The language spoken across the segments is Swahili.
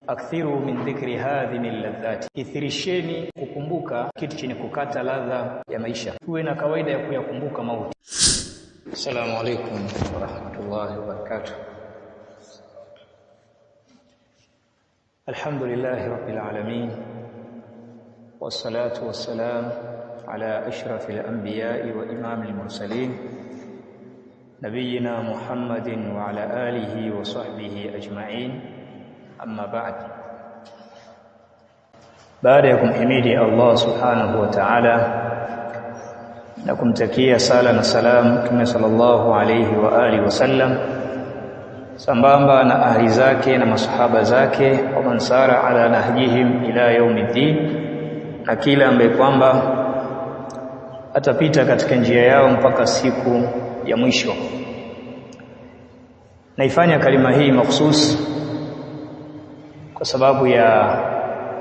Akthiru min dhikri hadhimi ladhati, ithirisheni kukumbuka kitu chenye kukata ladha ya maisha. Tuwe na kawaida ya kuyakumbuka mauti. Assalamu alaykum wa rahmatullahi wa barakatuh. Alhamdulillahi rabbil alamin, wassalatu wassalam ala ashrafil anbiya'i wa imamil mursalin, nabiyyina Muhammadin wa ala alihi wa sahbihi ajma'in. Amma ba'd. Baada ya kumhimidi Allah subhanahu wa ta'ala na kumtakia sala na salam Mtume sallallahu alayhi wa alihi wasallam, sambamba na ahli zake na masahaba zake, wa mansara ala nahjihim ila yaumiddin, na kila ambaye kwamba atapita katika njia yao mpaka siku ya mwisho. Naifanya kalima hii makhsus kwa sababu ya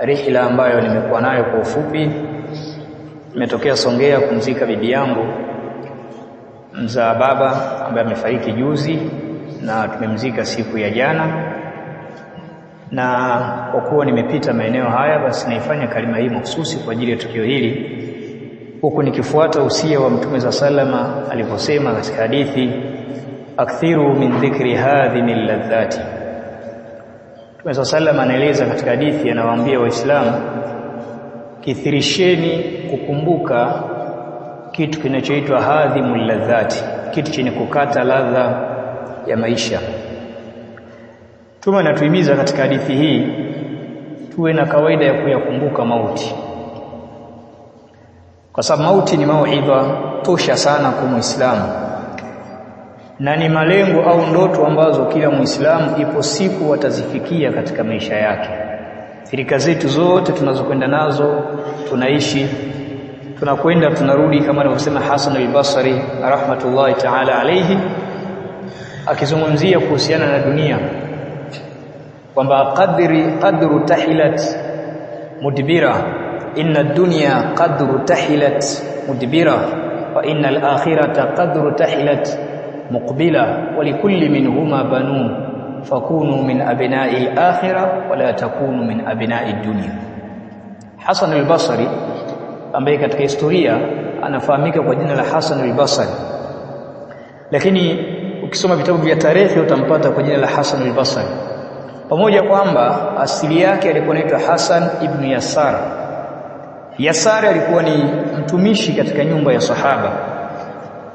rihla ambayo nimekuwa nayo kwa ufupi. Nimetokea Songea kumzika bibi yangu mzaa baba ambaye amefariki juzi, na tumemzika siku ya jana. Na kwa kuwa nimepita maeneo haya, basi naifanya kalima hii mahususi kwa ajili ya tukio hili, huku nikifuata usia wa Mtume sallama aliposema katika hadithi, akthiru min dhikri hadhimi ladhati. Mtume sallama anaeleza katika hadithi, anawaambia Waislamu, kithirisheni kukumbuka kitu kinachoitwa hadhimul ladhati, kitu chenye kukata ladha ya maisha. Mtume anatuhimiza katika hadithi hii tuwe na kawaida ya kuyakumbuka mauti, kwa sababu mauti ni mauidha tosha sana kwa Muislamu, na ni malengo au ndoto ambazo kila Muislamu ipo siku watazifikia katika maisha yake. Firika zetu zote tunazokwenda nazo, tunaishi, tunakwenda tunarudi, kama anavyosema Hasan al-Basri rahmatullahi ta'ala alayhi, akizungumzia kuhusiana na dunia kwamba qadru tahilat mudbira, inna ad-dunya qadru tahilat mudbira wa inna al-akhirata qadru tahilat muqbila wa likulli minhuma banun fakunu min abna'i al-akhirah wa la takunu min abna'i ad-dunya. Hasan al-Basri ambaye katika historia anafahamika kwa jina la Hasan al-Basri, lakini ukisoma vitabu vya tarehe utampata kwa jina la Hasan al-Basri, pamoja kwamba asili yake alikuwa anaitwa Hasan ibn Yasar. Yasar alikuwa ni mtumishi katika nyumba ya sahaba,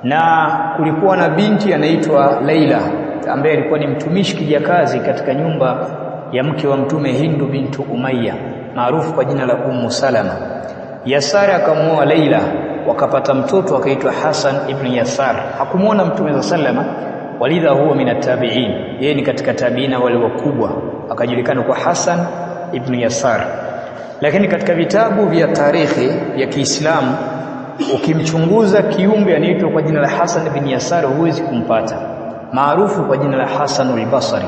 na kulikuwa na binti anaitwa Laila ambaye alikuwa ni mtumishi kijakazi katika nyumba ya mke wa Mtume, Hindu bintu Umayya, maarufu kwa jina la Ummu Salama. Yasar akamuoa Laila, wakapata mtoto akaitwa Hasan ibn Yasar. Hakumuona Mtume sallama, walidha huwa min at-tabi'in, yeye ni katika tabiina wale wakubwa, akajulikana kwa Hasan ibn Yasar. Lakini katika vitabu vya tarehe ya Kiislamu ukimchunguza kiumbe anaitwa kwa jina la Hasan ibn Yasar huwezi kumpata, maarufu kwa jina la Hasan al-Basri.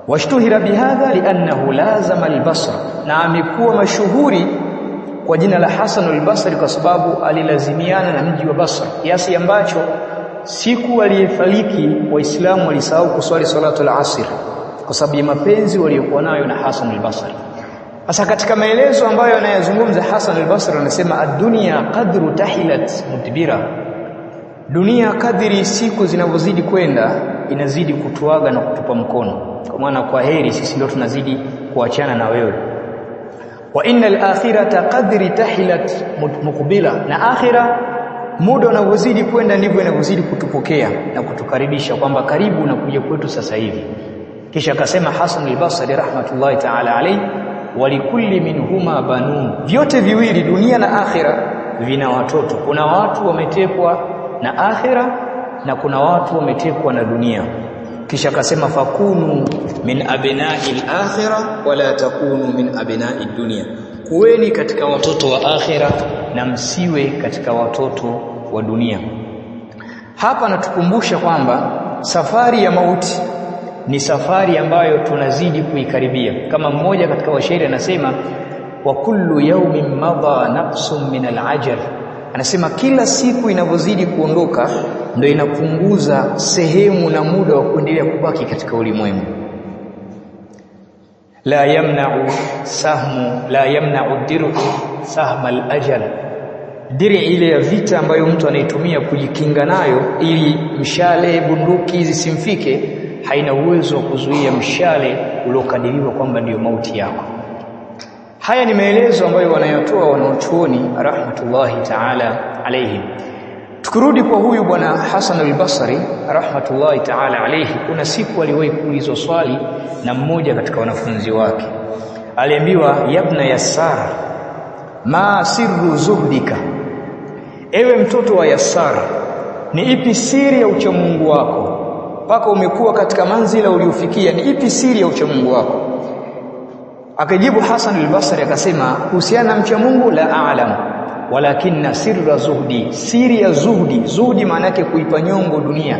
Washtuhira bihadha li'annahu lazama al-Basra, na amekuwa mashuhuri kwa jina la Hasan al-Basri kwa sababu alilazimiana na mji wa Basra, kiasi ambacho siku aliyefariki Waislamu walisahau kuswali salatu al-asr kwa sababu ya mapenzi waliokuwa nayo na Hasan al-Basri. Sasa katika maelezo ambayo anayazungumza Hasan al-Basri anasema, ad-dunya qadru tahilat mudbira, dunia kadiri siku zinavyozidi kwenda inazidi kutuaga na kutupa mkono, kwa maana kwa heri sisi ndio tunazidi kuachana na wewe. Wa innal akhirata qadri tahilat muqbila, na akhira muda unavyozidi kwenda ndivyo inavyozidi kutupokea na kutukaribisha kwamba karibu na kuja kwetu sasa hivi. Kisha akasema Hasan al-Basri rahmatullahi ta'ala alayhi, walikulli minhuma banun, vyote viwili dunia na akhira vina watoto. Kuna watu wametekwa na akhira na kuna watu wametekwa na dunia. Kisha akasema fakunu min abna'i al-akhirah wala takunu min abna'i ad-dunya, kuweni katika watoto wa akhira na msiwe katika watoto wa dunia. Hapa anatukumbusha kwamba safari ya mauti ni safari ambayo tunazidi kuikaribia, kama mmoja katika washairi anasema, wa kullu yawmin madha naqsun min al-ajal, anasema kila siku inavyozidi kuondoka ndio inapunguza sehemu na muda wa kuendelea kubaki katika ulimwengu. la yamna'u dir'u sahma al-ajal. Diri ile ya vita ambayo mtu anaitumia kujikinga nayo ili mshale bunduki zisimfike, haina uwezo wa kuzuia mshale uliokadiriwa kwamba ndio mauti yako. Haya ni maelezo ambayo wanayotoa wanaochuoni rahmatullahi ta'ala alayhi. Tukirudi kwa huyu bwana Hasan al-Basri rahmatullahi ta'ala alayhi, kuna siku aliwahi kuulizwa swali na mmoja katika wanafunzi wake. Aliambiwa, yabna Yassar, ma sirru zuhdika, ewe mtoto wa Yassar, ni ipi siri ya uchamungu wako mpaka umekuwa katika manzila uliofikia? Ni ipi siri ya uchamungu wako? Akajibu Hasan al-Basri akasema, kuhusiana na mchamungu, la a'lam walakinna sirra zuhdi, siri ya zuhdi maana yake kuipa nyongo dunia,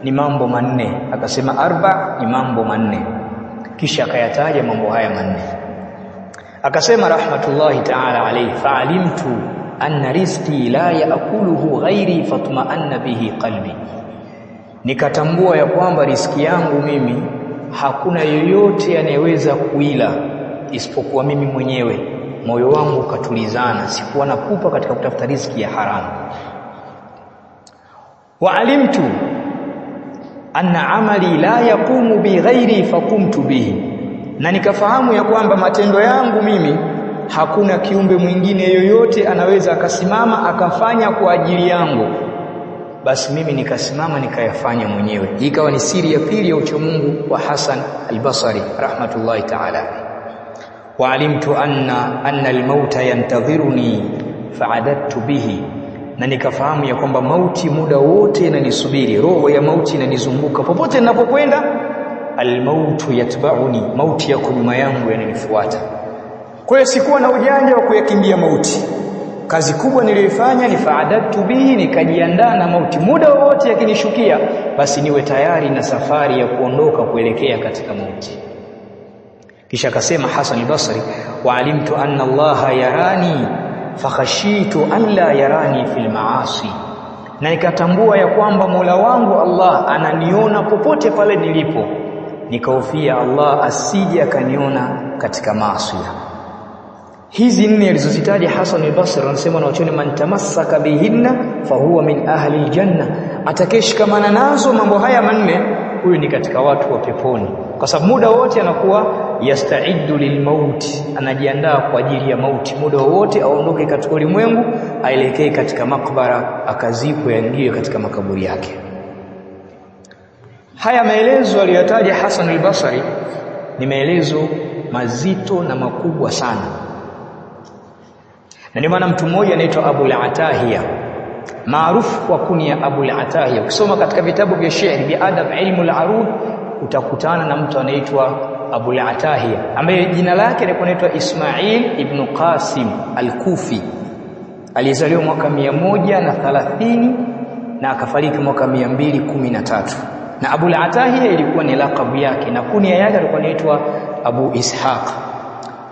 ni mambo manne. Akasema arba, ni mambo manne. Kisha akayataja mambo haya manne. Akasema rahmatullahi ta'ala alayhi, fa'alimtu anna rizqi la yaakuluhu ghairi fatma'anna bihi qalbi, nikatambua ya kwamba riziki yangu mimi hakuna yoyote anayeweza kuila isipokuwa mimi mwenyewe. Moyo wangu katulizana, sikuwa na pupa katika kutafuta riziki ya haramu. Wa alimtu anna amali la yaqumu bi ghairi faqumtu bihi, na nikafahamu ya kwamba matendo yangu mimi hakuna kiumbe mwingine yoyote anaweza akasimama akafanya kwa ajili yangu, basi mimi nikasimama nikayafanya mwenyewe. Ikawa ni siri ya pili ya uchamungu wa Hasan al-Basri rahmatullahi ta'ala. Wa alimtu anna al-mauta yantadhiruni fa'adattu bihi, na nikafahamu ya kwamba mauti muda wote inanisubiri, roho ya mauti inanizunguka popote ninapokwenda. Al-mautu yatba'uni, mauti yako nyuma yangu yananifuata. Kwa hiyo sikuwa na ujanja wa kuyakimbia mauti. Kazi kubwa niliyoifanya ni fa'adattu bihi, nikajiandaa na mauti. Muda wote yakinishukia, basi niwe tayari na safari ya kuondoka kuelekea katika mauti. Kisha akasema Hasan al-Basri, wa alimtu anna Allaha yarani fakhashitu an la yarani fil maasi, na nikatambua ya kwamba Mola wangu Allah ananiona popote pale nilipo, nikahofia Allah asije akaniona katika maasi. Hizi nne alizozitaja Hasan al-Basri anasema na wachoni, man tamassaka bihinna fahuwa min ahli aljanna, atakayeshikamana nazo mambo haya manne, huyu ni katika watu wa peponi. Kwa sababu muda wote anakuwa yasta'iddu lilmauti, anajiandaa kwa ajili ya mauti. Muda wote aondoke katika ulimwengu, aelekee katika makbara, akazikwe, yaingie katika makaburi yake. Haya maelezo aliyotaja Hasan al-Basri ni maelezo mazito na makubwa sana, na ndio maana mtu mmoja anaitwa Abu al-Atahiya, maarufu kwa kunia Abu al-Atahiya. Ukisoma katika vitabu vya shairi vya adab, ilmu al-arud, utakutana na mtu anaitwa Abu al-Atahiya ambaye jina lake linaitwa Ismail ibn Qasim al-Kufi. Alizaliwa mwaka 130 na akafariki mwaka 213. Na Abu al-Atahiya ilikuwa ni lakabu yake, na kunia yake alikuwa anaitwa Abu Ishaq.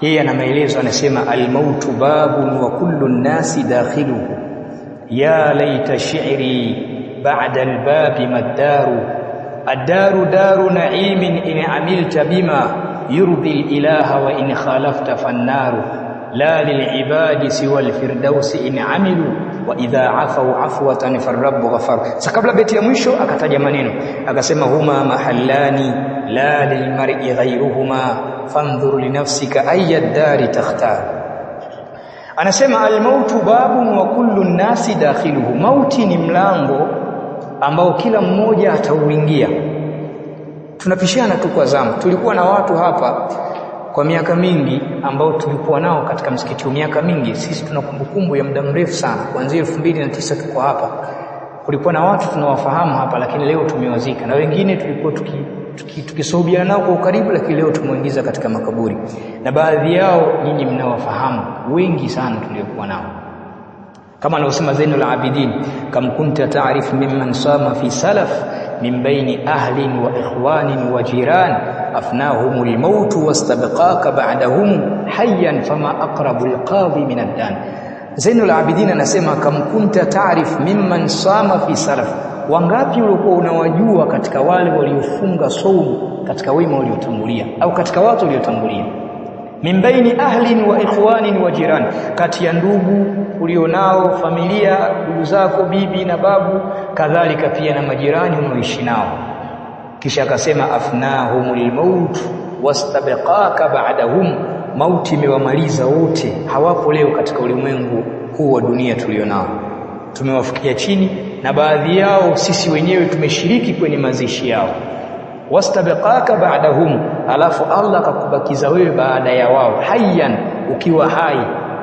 Yeye ana maelezo, anasema al-mautu babun wa kullu an-nasi dakhiluhu, ya laita shi'ri ba'da al-babi maddaru, ad-daru daru na'imin in amilta bima yurdi al-ilaha wa in khalafta fan-naru, la lil-ibadi siwa al-firdausi in amilu wa idha afau afwatan farabbu ghafar. Kabla beti ya mwisho akataja maneno, akasema huma mahallani la lilmar'i ghayruhuma fandhur li nafsika ayya ad-dari takhtar. Anasema al-mautu babun wa kullu an-nasi dakhiluhu, mauti ni mlango ambao kila mmoja atauingia. Tunapishana tu kwa zamu. Tulikuwa na watu hapa kwa miaka mingi ambao tulikuwa nao katika msikiti wa miaka mingi. Sisi tuna kumbukumbu ya muda mrefu sana, kuanzia 2009 tuko hapa. Kulikuwa na watu tunawafahamu hapa, lakini leo tumewazika, na wengine tulikuwa tukisuhubiana nao kwa ukaribu, lakini leo tumeingiza katika makaburi. Na baadhi yao nyinyi mnawafahamu, wengi sana tuliokuwa nao, kama anavyosema Zainul Abidin, kam kunta ta'rif mimman sama fi salaf min baini ahlin wa ikhwanin wa jiran afnahumul maut wastabqaka ba'dahum hayyan fama aqrabul qadhi min ad-dan. Zainul Abidin anasema kam kunta ta'rif mimman sama fi salaf, wangapi uliokuwa unawajua katika wale waliofunga saumu katika wema waliotangulia au katika watu waliotangulia? Min baini ahlin wa ikhwanin wa jirani, kati ya ndugu ulionao, familia, ndugu zako, bibi na babu, kadhalika pia na majirani unaoishi nao. Kisha akasema afnahumul maut wastabaqaka ba'dahum, mauti imewamaliza wote, hawapo leo katika ulimwengu huu wa dunia tulionao. Tumewafikia chini na baadhi yao sisi wenyewe tumeshiriki kwenye mazishi yao. Wastabaqaka ba'dahum, alafu Allah akakubakiza wewe baada ya wao, hayyan, ukiwa hai.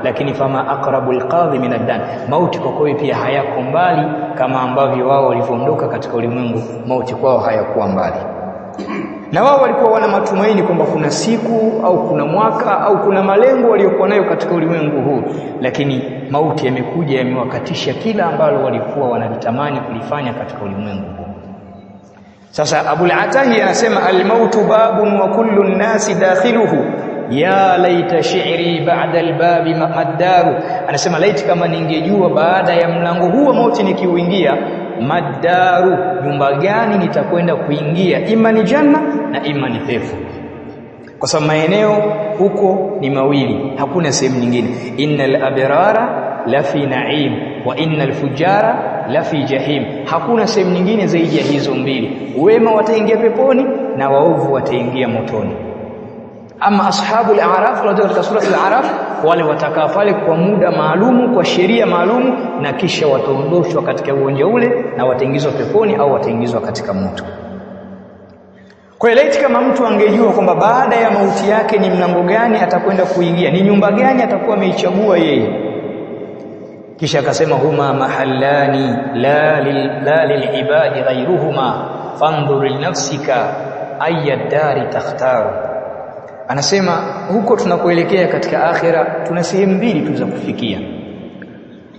Lakini fama aqrabul qadhi min ad-dan, mauti kwa kweli pia hayako mbali kama ambavyo wao walivyoondoka katika ulimwengu, mauti kwao hayakuwa mbali. Na wao walikuwa wana matumaini kwamba kuna siku au kuna mwaka au kuna malengo waliokuwa nayo katika ulimwengu huu, lakini mauti yamekuja yamewakatisha kila ambalo walikuwa wanalitamani kulifanya katika ulimwengu huu. Sasa Abul Atahi anasema al-mautu babun wa kullu an-nasi dakhiluhu, ya laita shi'ri ba'da al-babi maddaru. Anasema laiti kama ningejua baada ya mlango huu wa mauti nikiuingia, maddaru, nyumba gani nitakwenda kuingia, ima ni janna na ima ni pepo. Kwa sababu maeneo huko ni mawili, hakuna sehemu nyingine. Innal abrara la fi na'im wa innal fujara la fi jahim, hakuna sehemu nyingine zaidi ya hizo mbili. Wema wataingia peponi na waovu wataingia motoni. Ama ashabul a'raf, wale katika sura al-A'raf, wale watakaa pale kwa muda maalumu, kwa sheria maalumu, na kisha wataondoshwa katika uwanja ule na wataingizwa peponi au wataingizwa katika moto. Kwa hiyo laiti kama mtu angejua kwamba baada ya mauti yake ni mlango gani atakwenda kuingia, ni nyumba gani atakuwa ameichagua yeye. Kisha akasema huma mahallani la lilibadi ghayruhuma fandhur linafsika ayya dari takhtaru. Anasema huko tunakoelekea katika akhira tuna sehemu mbili tu za kufikia,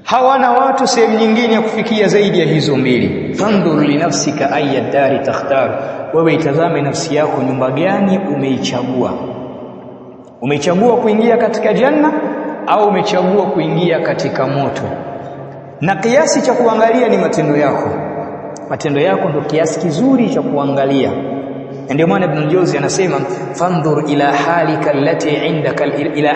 hawana watu sehemu nyingine ya kufikia zaidi ya hizo mbili. Fandhur linafsika ayya dari takhtaru, wewe itazame nafsi yako, nyumba gani umeichagua. Umechagua kuingia katika janna au umechagua kuingia katika moto? Na kiasi cha kuangalia ni matendo yako. Matendo yako ndio kiasi kizuri cha kuangalia. Ndio maana Ibn Jawzi anasema fandhur ila halika allati indaka ila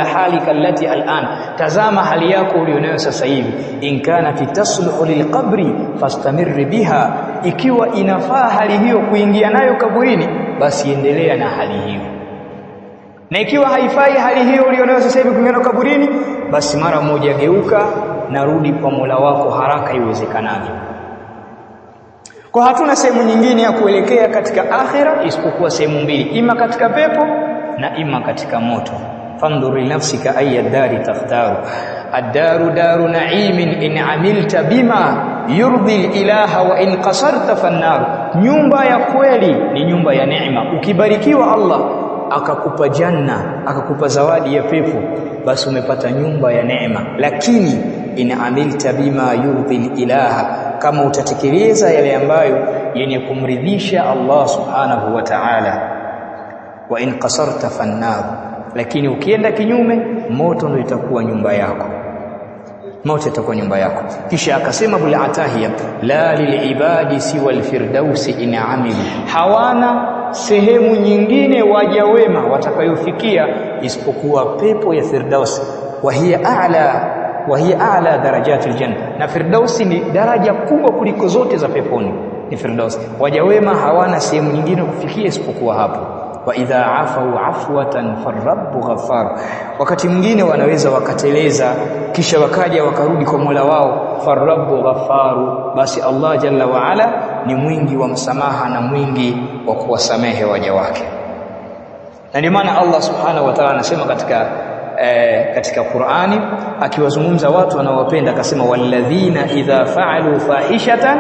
halika allati al'an, tazama hali yako ulionayo sasa hivi. In kana tasluhu lilqabri fastamir biha, ikiwa inafaa hali hiyo kuingia nayo kaburini, basi endelea na hali hiyo. Na ikiwa haifai hali hiyo ulionayo sasa hivi kuingia kaburini, basi mara moja geuka na rudi kwa Mola wako haraka iwezekanavyo. Kwa hatuna sehemu nyingine ya kuelekea katika akhira isipokuwa sehemu mbili, ima katika pepo na ima katika moto. Fandhur li nafsika ayya dari takhtaru, ad-daru daru na'imin in amilta bima yurdi al-ilaha wa in qasarta fan-nar. Nyumba ya kweli ni nyumba ya neema. Ukibarikiwa Allah akakupa janna, akakupa zawadi ya pepo, basi umepata nyumba ya neema. Lakini in amilta bima yurdi al-ilaha, kama utatekeleza yale ambayo yenye kumridhisha Allah subhanahu wa ta'ala, wa in qasarta fan-nar, lakini ukienda kinyume, moto ndio itakuwa nyumba yako. Moto itakuwa nyumba yako. Kisha akasema Abul Atahiya la lilibadi siwa al-firdausi in amilu, hawana sehemu nyingine waja wema watakayofikia isipokuwa pepo ya Firdaus. Wa hiya a'la darajatil janna, na Firdausi ni daraja kubwa kuliko zote za peponi, ni Firdaus. Waja wema hawana sehemu nyingine kufikia isipokuwa hapo. Wa idha afau afwatan farabbu ghafar, wakati mwingine wanaweza wakateleza kisha wakaja wakarudi kwa Mola wao, farabbu ghafaru, basi Allah jalla wa ala ni mwingi wa msamaha na mwingi wa kuwasamehe waja wake. Na ndio maana Allah subhanahu wa ta'ala anasema katika Qur'ani akiwazungumza watu wanaowapenda, akasema walladhina idha fa'alu fahishatan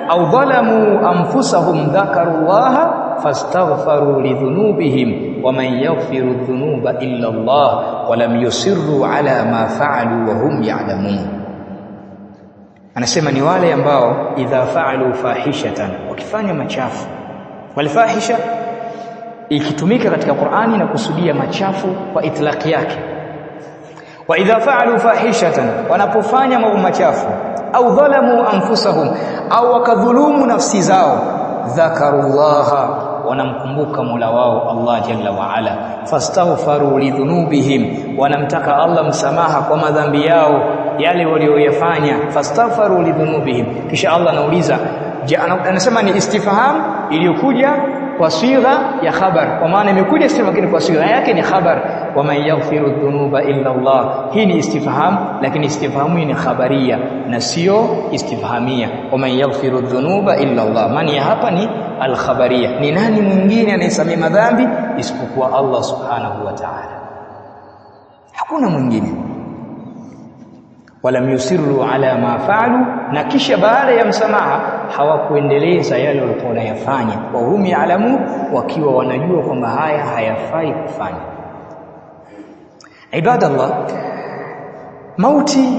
aw dhalamu anfusahum dhakarullaha fastaghfaru lidhunubihim waman yaghfiru dhunuba illa Allah walam yusirru ala ma fa'alu wa hum ya'lamun. Anasema ni wale ambao idha fa'alu fahishatan, wakifanya machafu. Walfahisha ikitumika katika Qur'ani na kusudia machafu kwa itlaqi yake. Wa idha fa'alu fahishatan, wanapofanya mambo machafu, au dhalamu anfusahum, au wakadhulumu nafsi zao, dhakarullaha, wanamkumbuka Mola wao Allah jalla wa ala, fastaghfaru lidhunubihim, wanamtaka Allah msamaha kwa madhambi yao yale walioyafanya, fastaghfaru lidhunubihim. Kisha Allah anauliza, anasema ni istifham iliyokuja kwa sigha ya khabar, kwa maana imekuja istifham lakini kwa sigha yake ni khabar, wa man yaghfiru dhunuba illa Allah. Hii ni istifham, lakini istifhamu ni khabaria na sio istifhamia. Wa man yaghfiru dhunuba illa Allah, maana hapa ni al-khabaria. Ni nani mwingine anayesamehe madhambi isipokuwa Allah subhanahu wa ta'ala? Hakuna mwingine. Walam yusirru ala ma fa'alu, na kisha baada ya msamaha hawakuendeleza yale walikuwa wanayafanya, wa hum ya'lamu, wakiwa wanajua kwamba haya hayafai kufanya. Ibadallah, mauti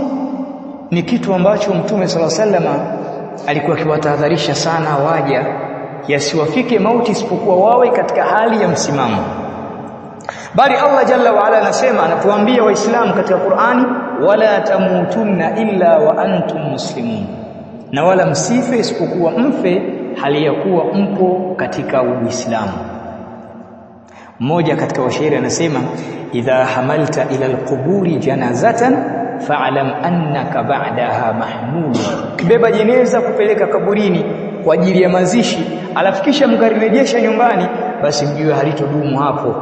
ni kitu ambacho Mtume sallallahu alaihi wasallam alikuwa akiwatahadharisha sana waja yasiwafike mauti isipokuwa wawe katika hali ya msimamo. Bali Allah jalla wa ala anasema, anatuambia waislamu katika Qur'ani, wala tamutunna illa wa antum muslimun, na wala msife isipokuwa mfe hali ya kuwa mpo katika Uislamu. Mmoja katika washairi anasema, idha hamalta ila alquburi janazatan fa'lam annaka ba'daha mahmul, kibeba jeneza kupeleka kaburini kwa ajili ya mazishi alafu kisha mkarirejesha nyumbani, basi mjue halitodumu hapo,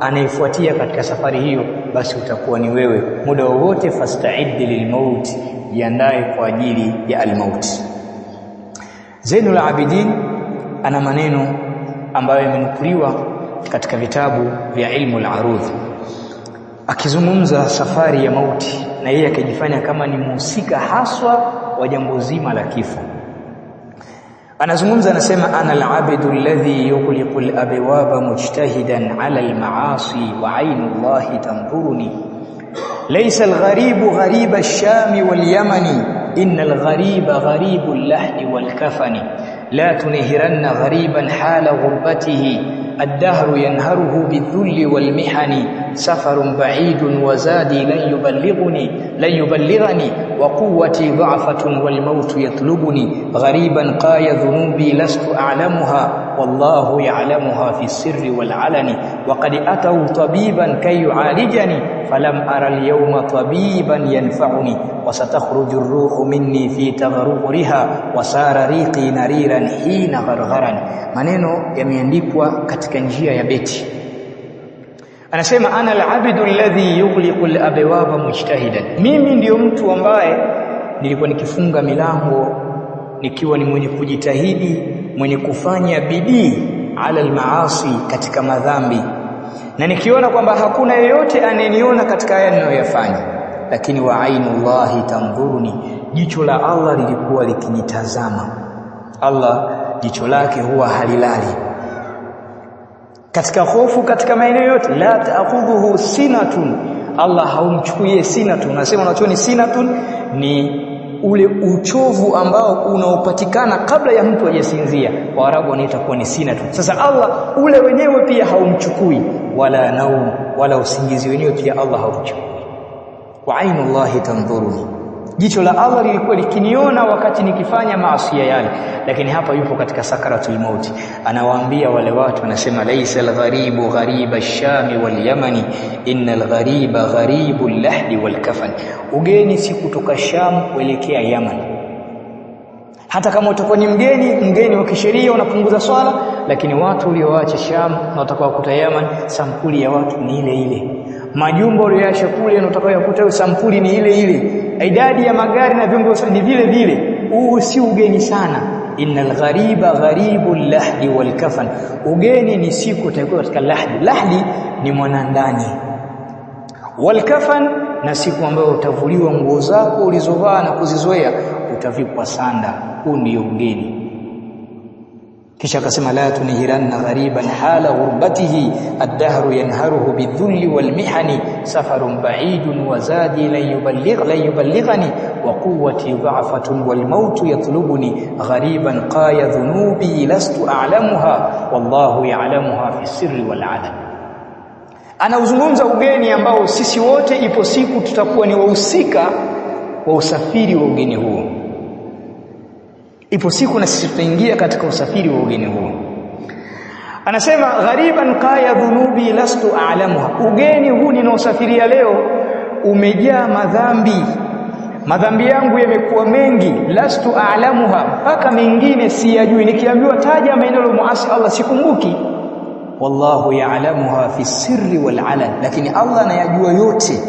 anayefuatia katika safari hiyo basi utakuwa ni wewe. Muda wowote fasta'id lilmaut, jiandae kwa ajili ya almaut. Zainul Abidin ana maneno ambayo yamenukuliwa katika vitabu vya ilmu al-arudh, akizungumza safari ya mauti, na yeye akijifanya kama ni mhusika haswa wa jambo zima la kifo. Anazungumza, anasema, ana al-abdu alladhi yughliqu al-abwaba mujtahidan ala al-ma'asi wa 'aynu Allahi tanzuruni, laysa al-gharibu ghariba ash-shami wal-yamani, inna al-ghariba gharibu al-lahdi wal-kafani, la tunhiranna ghariban hala ghurbatihi, الدهر ينهره بالذل والمحن، سفر بعيد وزادي لن يبلغني وقوتي ضعفة والموت يطلبني، غريبا قاي ذنوبي لست أعلمها والله يعلمها في السر والعلن، وقد أتوا طبيبا كي يعالجني فلم أرى اليوم طبيبا ينفعني، وستخرج الروح مني في تغرغرها وسار ريقي نريرا حين غرغرا. Maneno yameandikwa katika njia ya beti. Anasema, ana al-abdu alladhi yughliqu al-abwaba mujtahidan, mimi ndiyo mtu ambaye nilikuwa nikifunga milango nikiwa ni mwenye kujitahidi, mwenye kufanya bidii, ala al-maasi, katika madhambi, na nikiona kwamba hakuna yeyote anayeniona katika haya ninayoyafanya, lakini wa ainullahi tanzuruni, jicho la Allah lilikuwa likinitazama. Allah jicho lake huwa halilali katika hofu, katika maeneo yote. La ta'khudhuhu sinatun, Allah haumchukulie sinatun. Nasema unachoni sinatun ni ule uchovu ambao unaopatikana kabla ya mtu hajasinzia, Waarabu wanaita kuwa ni sinatun. Sasa Allah ule wenyewe pia haumchukui, wala naum, wala usingizi wenyewe pia Allah haumchukui. Wa ainullahi tanzuruni, jicho la Allah lilikuwa likiniona wakati nikifanya maasi yale. Lakini hapa yupo katika sakaratul mauti, anawaambia wale watu, anasema, laisa al-gharibu ghariba ash-shami wal-yamani, inna al-ghariba gharibu al-lahdi wal-kafan. Ugeni si kutoka Sham kuelekea Yaman. Hata kama utakuwa ni mgeni wa kisheria unapunguza swala, lakini watu ulioacha Sham na watakaokuta Yaman, sampuli ya watu ni ile ile. Majumba uliyoacha kule na utakayokuta sampuli ni ile ile. Idadi ya magari na vyombo ni vile vile. Huu si ugeni sana. Innal ghariba gharibu al-lahdi wal-kafan, ugeni ni siku utakuwa katika lahdi. Lahdi ni mwanandani, wal-kafan na siku ambayo utavuliwa nguo zako ulizovaa na kuzizoea, utavikwa sanda. Huu ndio ugeni. Kisha akasema, la tunhiranna ghariban hala ghurbatihi, ad-dahru yanharuhu bidhulli wal-mihani, safarun ba'idun wa zadi lan yuballighani, wa quwwati dha'fatun wal mautu yatlubuni, ghariban qaya dhunubi lastu a'lamuha wallahu ya'lamuha fi sirri wal 'alan. Anauzungumza ugeni ambao sisi wote ipo siku tutakuwa ni wahusika wa usafiri wa ugeni huo. Ipo siku na sisi tutaingia katika usafiri wa ugeni huo. Anasema ghariban qaya dhunubi lastu a'lamuha, ugeni huu ninaosafiria leo umejaa madhambi yangu yamekuwa mengi, lastu a'lamuha, mpaka mengine siyajui. Nikiambiwa taja maeneo muasi Allah sikumbuki. Wallahu ya'lamuha fi sirri wal alan, lakini Allah anayajua yote,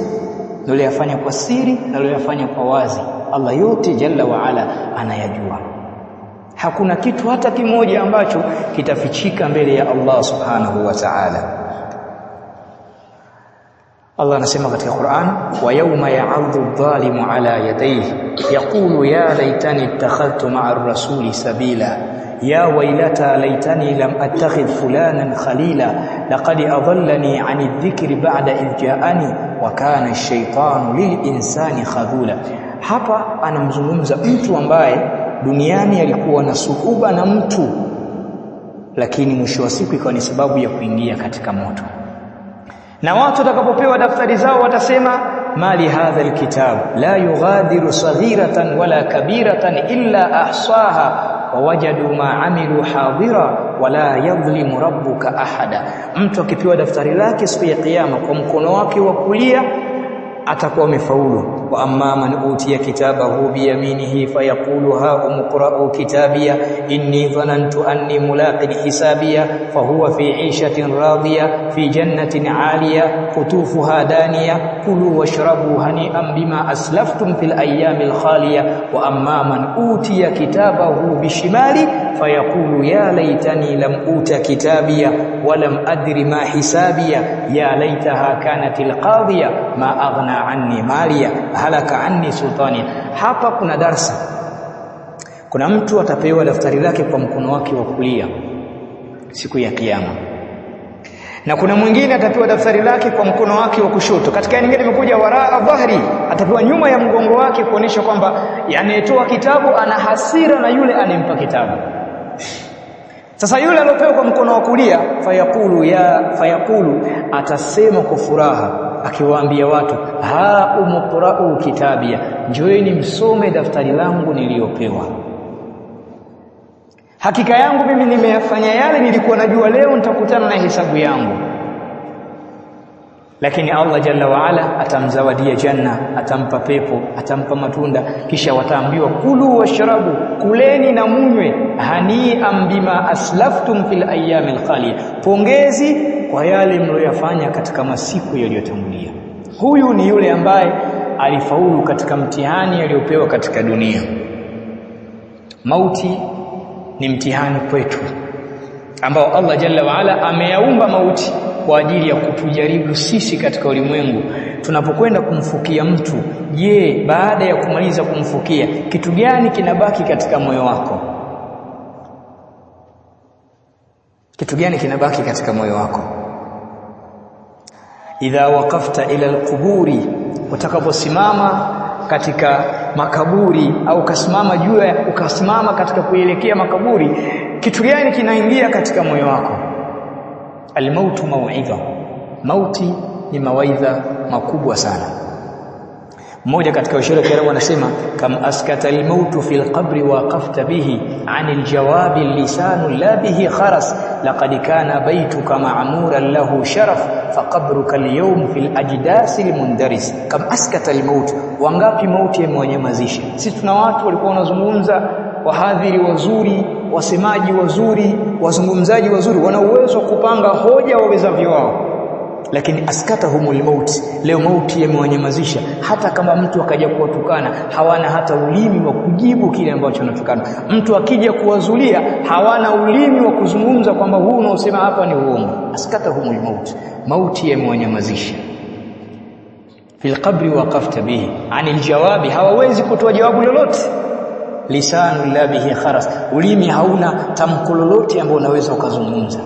niliyofanya kwa siri na niliyofanya kwa wazi. Allah yote jalla wa ala anayajua. Hakuna kitu hata kimoja ambacho kitafichika mbele ya Allah subhanahu wa ta'ala. Allah anasema katika Qur'an, wa yawma ya'adhu adh-dhalimu ala yadayhi yaqulu ya laitani ittakhadhtu ma'a ar-rasuli sabila ya waylata laitani lam attakhidh fulanan khalila laqad adallani 'ani adh-dhikri ba'da idh ja'ani wa kana ash-shaytanu lil-insani khadhula. Hapa anamzungumza mtu ambaye duniani alikuwa na suhuba na mtu, lakini mwisho wa siku ikawa ni sababu ya kuingia katika moto. Na watu watakapopewa daftari zao watasema mali hadha alkitab la yughadiru saghiratan wala kabiratan illa ahsaha wa wajadu ma amilu hadira wala yadhlimu rabbuka ahada. Mtu akipewa daftari lake siku ya kiyama kwa mkono wake wa kulia atakuwa amefaulu. Wa amma man utiya kitabahu biyaminihi fayaqulu ha umqra'u kitabiya inni dhanantu anni mulaqin hisabiya fahuwa fi 'ishatin radiya fi jannatin 'aliya qutufuha daniya kulu washrabu hani'an bima aslaftum fil ayyamil khaliya. Wa amma man utiya kitabahu bishimali fayaqulu ya laitani lam uta kitabiya wa lam adri ma hisabiya ya laitaha kanatil qadiya ma aghna anni maliya halaka anni sultani. Hapa kuna darsa. Kuna mtu atapewa daftari lake kwa mkono wake wa kulia siku ya kiyama, na kuna mwingine atapewa daftari lake kwa mkono wake wa kushoto. Katika nyingine imekuja waraa dhahri, atapewa nyuma ya mgongo wake kuonesha kwamba anayetoa kitabu ana hasira na yule anempa kitabu. Sasa yule aliyopewa kwa mkono wa kulia fayaqulu atasema kwa furaha akiwaambia watu ha umqra'u kitabia, njoeni msome daftari langu niliyopewa. Hakika yangu mimi nimeyafanya yale nilikuwa najua leo nitakutana na hesabu yangu. Lakini Allah jalla wa ala atamzawadia janna, atampa pepo, atampa matunda, kisha wataambiwa kulu washrabu, kuleni na munywe, hani'an bima aslaftum fil ayyamil khaliya, pongezi kwa yale mlioyafanya katika masiku yaliyotangulia. Huyu ni yule ambaye alifaulu katika mtihani aliyopewa katika dunia. Mauti ni mtihani kwetu ambao Allah jalla wa ala ameyaumba mauti kwa ajili ya kutujaribu sisi katika ulimwengu. Tunapokwenda kumfukia mtu, je, baada ya kumaliza kumfukia kitu gani kinabaki katika moyo wako? Kitu gani kinabaki katika moyo wako? Idha waqafta ila alquburi, utakaposimama katika makaburi au ukasimama katika kuelekea makaburi, kitu gani kinaingia katika moyo wako? Almautu mau'idha, mauti ni mawaidha makubwa sana. Mmoja katika washairi wa Kiarabu anasema kam askata almautu fil qabri waqafta bihi anil jawabi lisanu la bihi kharas laqad kana baytuka ma'muran lahu sharaf faqabruka alyawm fil ajdasi almundaris. Kam askata almaut, wangapi mauti yamewanyamazisha. Sisi tuna watu walikuwa wanazungumza, wahadhiri wazuri, wasemaji wazuri, wazungumzaji wazuri, wana uwezo wa kupanga hoja wawezavyo wao, lakini askatahumul maut, leo mauti yamewanyamazisha. Hata kama mtu akaja kuwatukana, hawana hata ulimi wa kujibu kile ambacho anatukana. Mtu akija kuwazulia, hawana ulimi wa kuzungumza kwamba huu unaosema hapa ni uongo. Askatahumul maut, mauti yamewanyamazisha. Fil qabri waqafta bihi anil jawabi, hawawezi kutoa jawabu lolote. Lisanu la bihi kharas, ulimi hauna tamko lolote ambalo unaweza ukazungumza.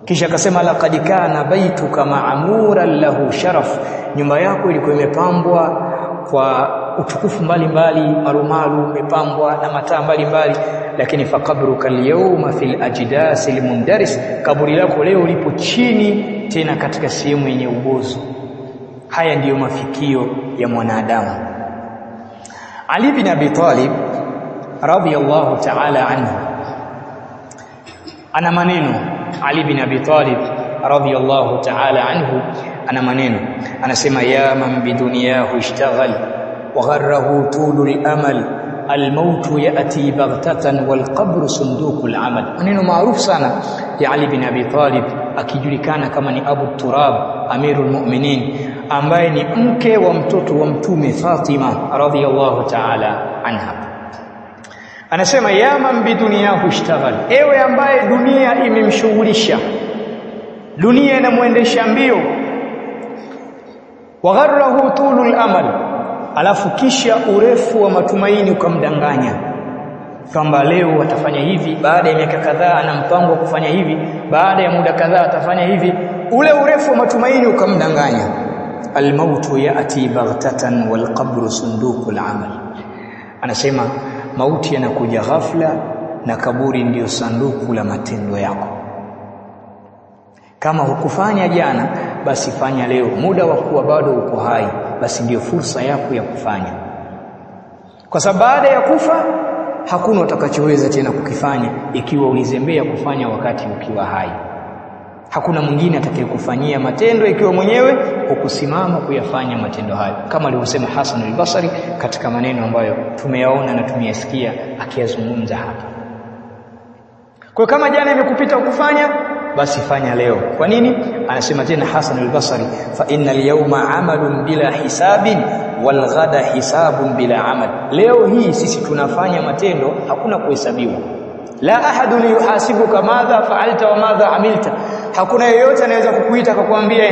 Kisha akasema laqad kana baituka ma'muran lahu sharaf, nyumba yako ilikuwa imepambwa kwa utukufu mbalimbali, marumaru imepambwa na mataa mbalimbali, lakini faqabruka al-yawma fil ajdasi al-mundaris, kaburi lako leo lipo chini tena katika sehemu yenye ubozo. Haya ndiyo mafikio ya mwanadamu. Ali bin Abi Talib radhiyallahu ta'ala anhu ana maneno. Ali bin Abi Talib radhiyallahu ta'ala anhu ana maneno, anasema ya man bidunyahu ishtaghal wa gharrahu tulul amal almautu yati baghtatan walqabru sunduqul amal. Maneno maarufu sana ya Ali bin Abi Talib, akijulikana kama ni Abu Turab Amirul Mu'minin, ambaye ni mke wa mtoto wa Mtume Fatima radhiyallahu ta'ala anha. Anasema ya man bidunyahu ishtaghal, ewe ambaye dunia imemshughulisha, dunia inamuendesha mbio. Wa gharrahu tulul amal, alafu kisha urefu wa matumaini ukamdanganya kwamba leo atafanya hivi, baada ya miaka kadhaa ana mpango wa kufanya hivi, baada ya muda kadhaa atafanya hivi. Ule urefu wa matumaini ukamdanganya. Almautu yati baghtatan walqabru sunduqul amal, anasema mauti yanakuja ghafla na kaburi ndiyo sanduku la matendo yako. Kama hukufanya jana, basi fanya leo. Muda wa kuwa bado uko hai, basi ndiyo fursa yako ya kufanya, kwa sababu baada ya kufa hakuna utakachoweza tena kukifanya ikiwa ulizembea kufanya wakati ukiwa hai. Hakuna mwingine atakayekufanyia matendo ikiwa mwenyewe hukusimama kuyafanya matendo hayo, kama alivyosema Hasan al-Basri katika maneno ambayo tumeyaona na tumeyasikia akiyazungumza hapa. Kwa kama jana imekupita kufanya, basi fanya leo. Kwa nini? Anasema tena Hasan al-Basri, fa innal yawma amalun bila hisabin wal ghada hisabun bila amal. Leo hii sisi tunafanya matendo, hakuna kuhesabiwa. La ahadun yuhasibuka madha fa'alta wa madha amilta. Hakuna yeyote anaweza kukuita akakwambia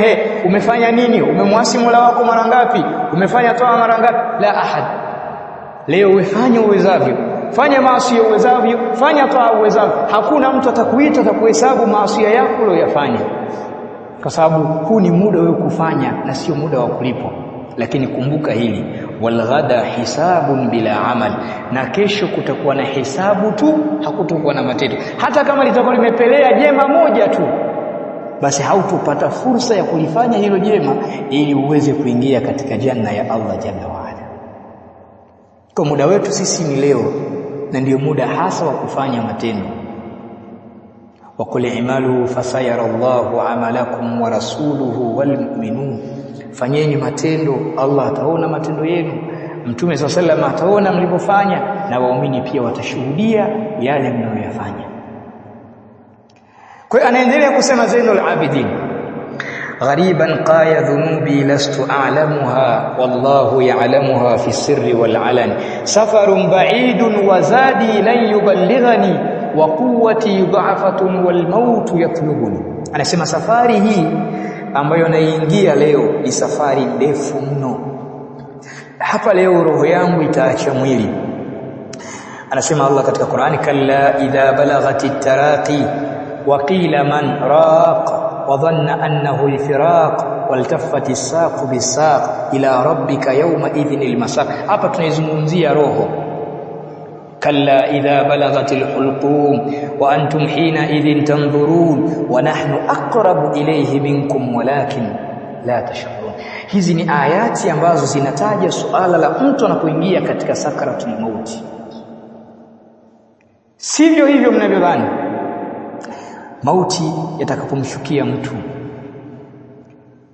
umefanya nini, umemwasi Mola wako mara ngapi, umefanya toa mara ngapi. La ahad. Leo ufanye uwezavyo, fanya maasi uwezavyo, fanya toa uwezavyo. Hakuna mtu atakuita atakuhesabu maasi yako uliyofanya, kwa sababu huu ni muda wewe kufanya na sio muda wa kulipwa. Lakini kumbuka hili, wal ghada hisabun bila amal, na kesho kutakuwa na hisabu tu, hakutakuwa na matendo. Hata kama litakuwa limepelea jema moja tu, basi hautopata fursa ya kulifanya hilo jema ili uweze kuingia katika janna ya Allah jalla wa ala. Kwa muda wetu sisi ni leo, na ndio muda hasa wa kufanya matendo. Wa qul i'malu fasayara Allahu amalakum wa rasuluhu wal mu'minun, fanyeni matendo, Allah ataona matendo yenu, Mtume sallallahu ataona mlipofanya, na waumini pia watashuhudia yale mnayoyafanya. Kwa hiyo anaendelea kusema Zainul Abidin, ghariban qaya dhunubi lastu a'lamuha wallahu ya'lamuha fi sirri wal alani, safarun ba'idun wa zadi lan yuballighani wa quwwati dha'fatun wal maut yatlubuni. Anasema safari hii ambayo naingia leo ni safari ndefu mno. Hapa leo roho yangu itaacha mwili. Anasema Allah katika Qur'ani, kalla idha balaghatit taraqi wa qila man raq wa dhanna annahu al-firaq waltaffati as-saqu bis-saq ila rabbika yawma idhinil masaq. Hapa tunaizungumzia roho. kalla idha balaghatil hulqum wa antum hina idhin tanzurun wa nahnu aqrabu ilayhi minkum walakin la tashurun. Hizi ni ayati ambazo zinataja suala la mtu anapoingia katika sakaratul mauti. Sivyo hivyo mnavyodhani. Mauti yatakapomshukia mtu,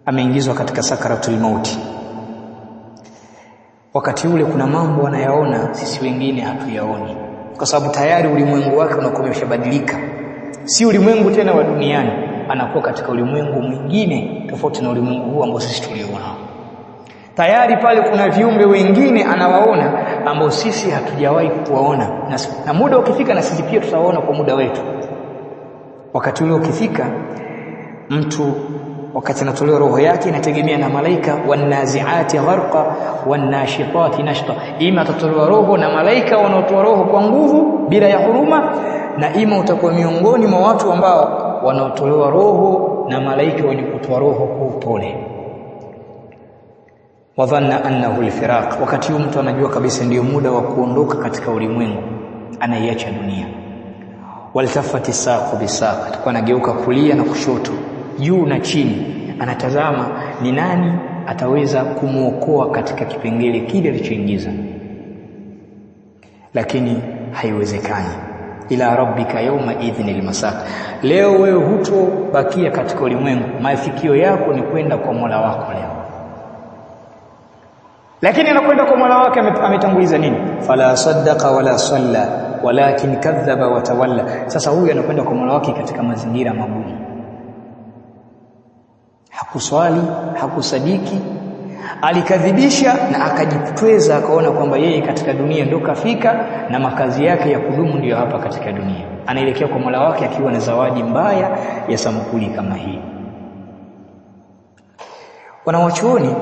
ameingizwa katika sakaratul mauti, wakati ule kuna mambo anayaona sisi wengine hatuyaoni, kwa sababu tayari ulimwengu wake unakuwa umeshabadilika. Si ulimwengu tena wa duniani, anakuwa katika ulimwengu mwingine tofauti na ulimwengu huu ambao sisi tuliona. Tayari pale kuna viumbe wengine anawaona ambao sisi hatujawahi kuwaona, na muda ukifika na sisi pia tutawaona kwa muda wetu. Wakati ule ukifika, mtu wakati anatolewa roho yake inategemea na malaika, wanaziati gharqa wanashitati nashta. Ima atatolewa roho na malaika wanaotoa roho kwa nguvu bila ya huruma, na ima utakuwa miongoni mwa watu ambao wanaotolewa roho na malaika wenye kutoa roho kwa upole. Wadhanna annahu al-firaq, wakati huo mtu anajua kabisa ndio muda wa kuondoka katika ulimwengu, anaiacha dunia. Waltafati saqu bisaq, atakuwa anageuka kulia na kushoto, juu na chini, anatazama ni nani ataweza kumuokoa katika kipengele kile alichoingiza. Lakini haiwezekani. Ila rabbika yawma idhinil masaq. Leo wewe hutobakia katika ulimwengu, mafikio yako ni kwenda kwa Mola wako leo. Lakini anakwenda kwa Mola wake ametanguliza nini? Fala saddaqa wala salla walakin kadhaba wa tawalla. Sasa huyu anakwenda kwa Mola wake katika mazingira magumu. Hakuswali, hakusadiki, alikadhibisha na akajitweza, akaona kwamba yeye katika dunia ndio kafika na makazi yake ya kudumu ndio hapa katika dunia. Anaelekea kwa Mola wake akiwa na zawadi mbaya ya sampuli kama hii. Wanawachuoni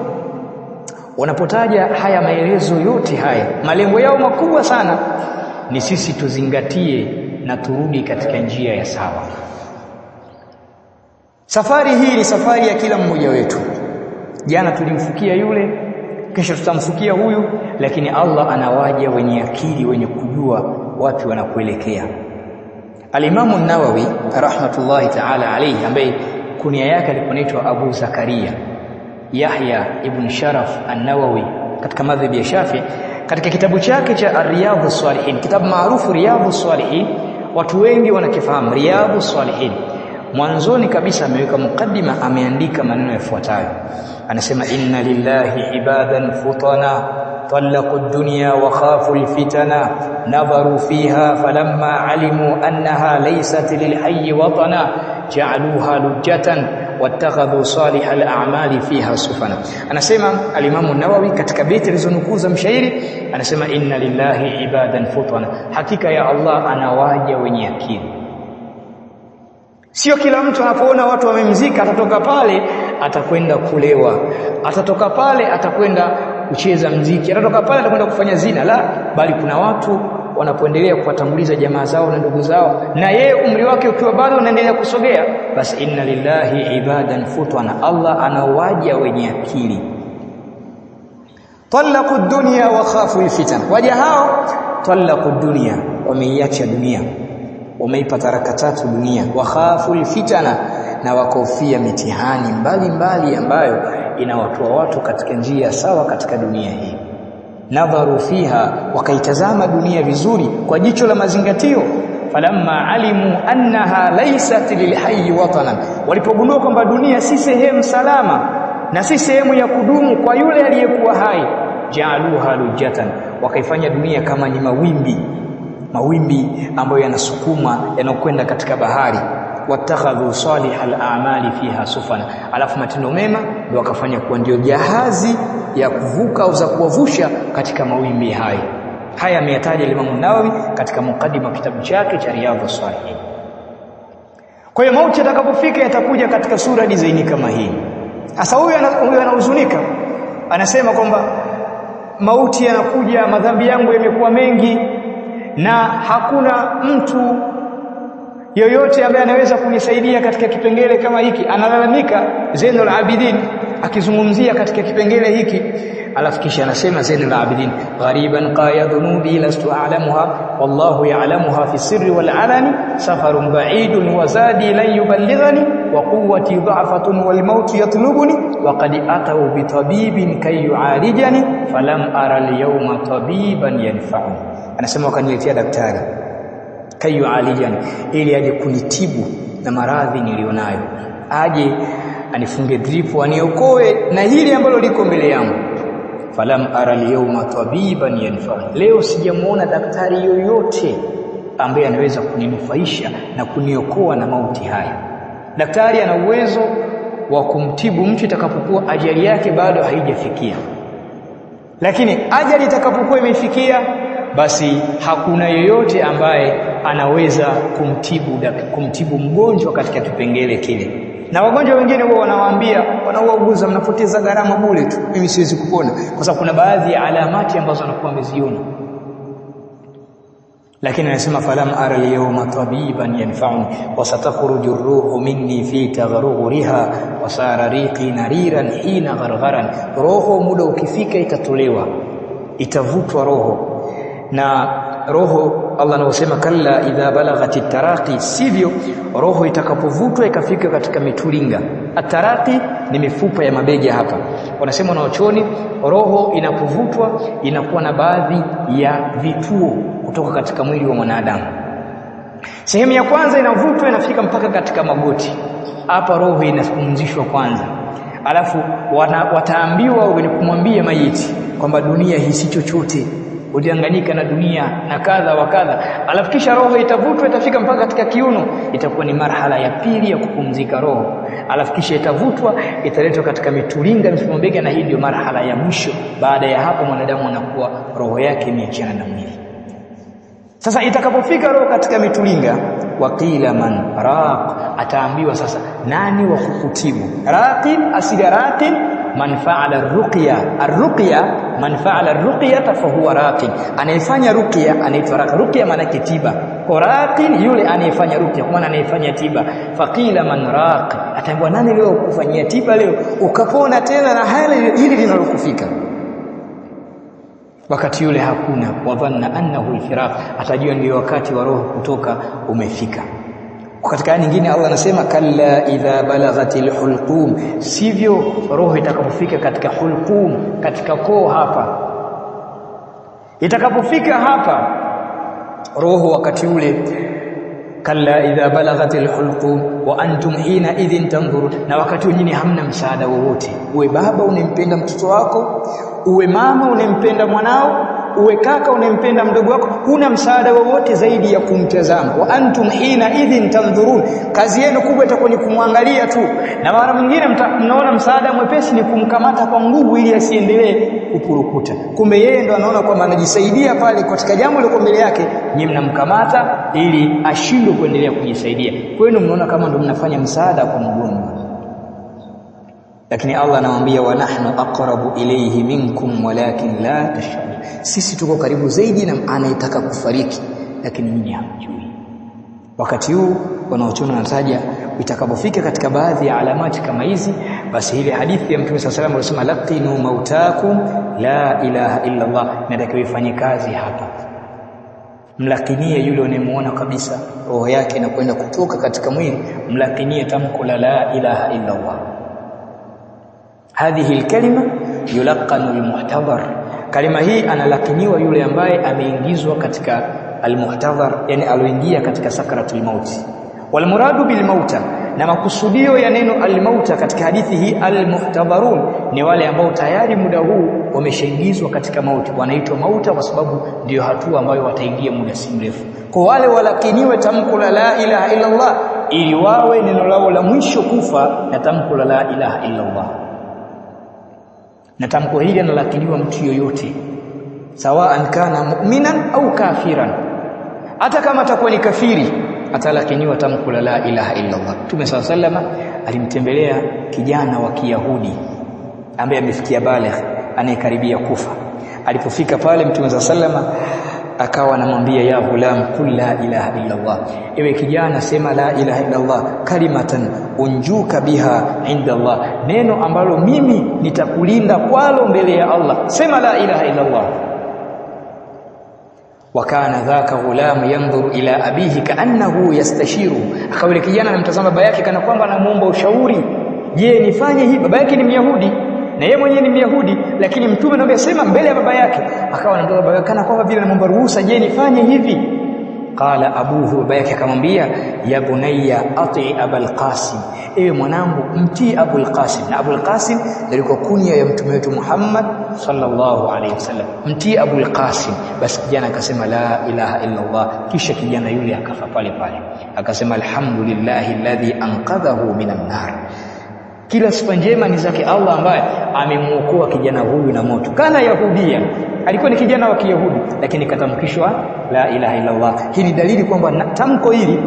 wanapotaja haya maelezo yote haya, malengo yao makubwa sana ni sisi tuzingatie na turudi katika njia ya sawa. Safari hii ni safari ya kila mmoja wetu. Jana tulimfukia yule, kesho tutamfukia huyu, lakini Allah anawaja wenye akili, wenye kujua wapi wanakuelekea. Al-Imam an-Nawawi rahmatullahi ta'ala alayhi, ambaye kunia yake alikuwa Abu Zakaria Yahya ibn Sharaf an-Nawawi katika madhhabi ya Shafi'i, katika kitabu chake cha Riyadhus Salihin, kitabu maarufu Riyadhus Salihin, watu wengi wanakifahamu Riyadhus Salihin. Mwanzoni kabisa ameweka mukaddima, ameandika maneno yafuatayo. Anasema inna lillahi ibadan futana طلقوا الدنيا وخافوا الفتنة نظروا فيها فلما علموا أنها ليست للحي وطنا جعلوها لجة واتخذوا صالح الأعمال فيها سفنا. Anasema al-Imam an-Nawawi katika beti alizonukuza mshairi, anasema inna lillahi ibadan futana, hakika ya Allah anawaja wenye akili. Sio kila mtu anapoona watu wamemzika atatoka pale atakwenda kulewa, atatoka pale atakwenda kucheza mziki, atatoka pale atakwenda kufanya zina, la, bali kuna watu wanapoendelea kuwatanguliza jamaa zao na ndugu zao, na yeye umri wake ukiwa bado unaendelea kusogea, basi inna lillahi ibadan futana, Allah anawaja wenye akili. Talaqu dunya wa khafu alfitan, waja hao talaqu dunya, wameiacha dunia, wameipa taraka tatu dunia, wa khafu alfitana, na wakofia mitihani mbalimbali ambayo inawatoa watu katika njia sawa katika dunia hii. Nadharu fiha, wakaitazama dunia vizuri kwa jicho la mazingatio. Falamma alimu annaha laysat lilhayy watanan, walipogundua kwamba dunia si sehemu salama na si sehemu ya kudumu kwa yule aliyekuwa hai, jaaluha lujatan, wakaifanya dunia kama ni mawimbi ambayo yanasukuma yanakwenda katika bahari. Watakhadhu salihal a'mali fiha sufana, alafu matendo mema ndio wakafanya kuwa ndio jahazi ya kuvuka au za kuwavusha katika mawimbi hayo. Haya ameyataja Imam Nawawi katika mukaddima kitabu chake cha Riyadhus Salihin. Kwa hiyo mauti atakapofika yatakuja katika sura dizaini kama hii. Sasa huyu anahuzunika, anasema kwamba mauti yanakuja, madhambi yangu yamekuwa mengi na hakuna mtu yoyote ambaye anaweza kunisaidia katika kipengele kama hiki. Analalamika Zainul Abidin akizungumzia katika kipengele hiki, alafu kisha anasema Zainul Abidin, ghariban qaya dhunubi lastu a'lamuha wallahu ya'lamuha fi sirri wal alani, safarun ba'idun wa zadi lan yuballighani wa quwwati dha'fatun wal maut yatlubuni wa qad atau bi tabibin kay yu'alijani falam ara al yawma tabiban yanfa'u. Anasema wakaniletea daktari kayu alijani, ili aje kunitibu na maradhi nilionayo, aje anifunge drip, aniokoe na hili ambalo liko mbele yangu. Falam ara al-yawma tabiban yanfa, leo sijamuona daktari yoyote ambaye anaweza kuninufaisha na kuniokoa na mauti haya. Daktari ana uwezo wa kumtibu mtu itakapokuwa ajali yake bado haijafikia, lakini ajali itakapokuwa imefikia, basi hakuna yeyote ambaye anaweza kumtibu mgonjwa katika kipengele kile. Na wagonjwa wengine wao wanawaambia, wanauguza, mnapoteza gharama bure tu, mimi siwezi kupona, kwa sababu kuna baadhi ya alamati ambazo anakuwa ameziona. Lakini anasema falam ara al-yawma tabiban yanfa'uni wa satakhruju ar-ruhu minni fi taghruriha wa sara riqi nariran hina ghargharan, roho muda ukifika itatolewa, itavutwa roho. Na roho Allah anasema kalla idha balaghatit taraqi, sivyo roho itakapovutwa ikafika katika mitulinga. Ataraqi ni mifupa ya mabega hapa. Wanasema na wachoni, roho inapovutwa inakuwa na baadhi ya vituo kutoka katika mwili wa mwanadamu. Sehemu ya kwanza inavutwa inafika mpaka katika magoti. Hapa roho inapumzishwa kwanza. Alafu wataambiwa wenye kumwambia maiti kwamba dunia hii si chochote, ulianganyika na dunia na kadha wa kadha. Alafu kisha roho itavutwa itafika mpaka katika kiuno, itakuwa ni marhala ya pili ya kupumzika roho. Alafu kisha itavutwa italetwa katika mitulinga mifumo bega, na hii ndio marhala ya mwisho. Baada ya hapo mwanadamu anakuwa roho yake imeachana na mwili. Sasa itakapofika roho katika mitulinga, waqila man raq, ataambiwa sasa nani wa kukutibu. Raqin, asili raqin man fa'ala ar-ruqya. Ar-ruqya man fa'ala ar-ruqya fa huwa raqin, anayefanya ruqya anaitwa raqin. Ruqya maana tiba, kwa raqin yule anayefanya ruqya, kwa maana anayefanya tiba. Faqila man raq, ataambiwa nani leo kufanyia tiba leo ukapona tena na hili linalokufika. Wakati yule hakuna, wadhanna annahu al-firaq, atajua ndio wakati wa roho kutoka umefika. Katika aya nyingine Allah anasema kalla idha balaghatil hulqum, sivyo roho itakapofika katika hulqum, katika koo hapa. Itakapofika hapa roho wakati ule, kalla idha balaghatil hulqum wa antum hina idhin tanzurun, na wakati wengine hamna msaada wowote. Uwe baba unempenda mtoto wako, uwe mama unempenda mwanao, uwe kaka unempenda mdogo wako, huna msaada wowote zaidi ya kumtazama. Wa antum hina idhin tanzurun, kazi yenu kubwa itakuwa ni kumwangalia tu, na mara nyingine mnaona msaada mwepesi ni kumkamata kwa nguvu ili asiendelee kupurukuta. Kumbe yeye ndo anaona kwamba anajisaidia pale katika jambo liko mbele yake, nyinyi mnamkamata ili ashindwe kuendelea kujisaidia. Kwenu mnaona kama ndo mnafanya msaada kwa mgonjwa. Lakini Allah anawaambia wa nahnu aqrabu ilayhi minkum walakin la tash'urun, sisi tuko karibu zaidi na anayetaka kufariki, lakini nyinyi hamjui. Wakati huu wanaochona wanataja itakapofika katika baadhi ya alamati kama hizi, basi ile hadithi ya Mtume sallallahu alayhi wasallam alisema laqinu mautakum la ilaha illa Allah, natakiwa ifanye kazi hapa. Mlakinie yule unayemuona kabisa roho yake inakwenda kutoka katika mwili, mlakinie tamko la ilaha illa Allah. Hadhihi alkalima yulaqanu almuhtadhar, kalima hii analakiniwa yule ambaye ameingizwa katika almuhtadhar, yani aloingia katika sakaratul mauti. Wal muradu bil mauta, na makusudio ya neno almauta katika hadithi hii almuhtadharun, ni wale ambao tayari muda huu wameshaingizwa katika mauti, wanaitwa mauta kwa sababu ndio hatua ambayo wataingia muda si mrefu. Kwa wale walakiniwe tamko la ilaha illa Allah, ili wawe neno lao la mwisho kufa na tamko la ilaha illa Allah. Na tamko hili analakiniwa mtu yoyote, sawaan kana mu'minan au kafiran. Hata kama atakuwa ni kafiri atalakiniwa tamko la ilaha illa Allah. Mtume sallallahu alimtembelea kijana wa Kiyahudi ambaye amefikia baligh, anayekaribia kufa. Alipofika pale Mtume sallallahu akawa anamwambia ya ghulam kul la ilaha illa Allah, ewe kijana sema la ilaha illa Allah, kalimatan unjuka biha inda Allah, neno ambalo mimi nitakulinda kwalo mbele ya Allah, sema la ilaha illa Allah. Wakana dhaka ghulam yanzuru ila abihi kaannahu yastashiru, akawa kijana anamtazama baba yake kana kwamba anamuomba ushauri, je nifanye hivi? Baba yake ni Myahudi na yeye mwenyewe ni Myahudi, lakini Mtume anamwambia sema mbele ya baba yake, akawa anamtoa baba yake kana kwamba vile anamwomba ruhusa, je nifanye hivi? Qala abuhu, baba yake akamwambia ya bunayya ati abul qasim, ewe mwanangu mtii abul qasim. Na abul qasim ilikuwa kunya ya mtume wetu Muhammad sallallahu alayhi wasallam, mtii abul qasim. Basi kijana akasema la ilaha illa Allah, kisha kijana yule akafa pale pale, akasema alhamdulillahi alladhi anqadhahu minan nar, kila sifa njema ni zake Allah ambaye amemuokoa kijana huyu na moto. Kana Yahudia, alikuwa ni kijana wa Kiyahudi, lakini katamkishwa la ilaha illa Allah. Hii ni dalili kwamba tamko hili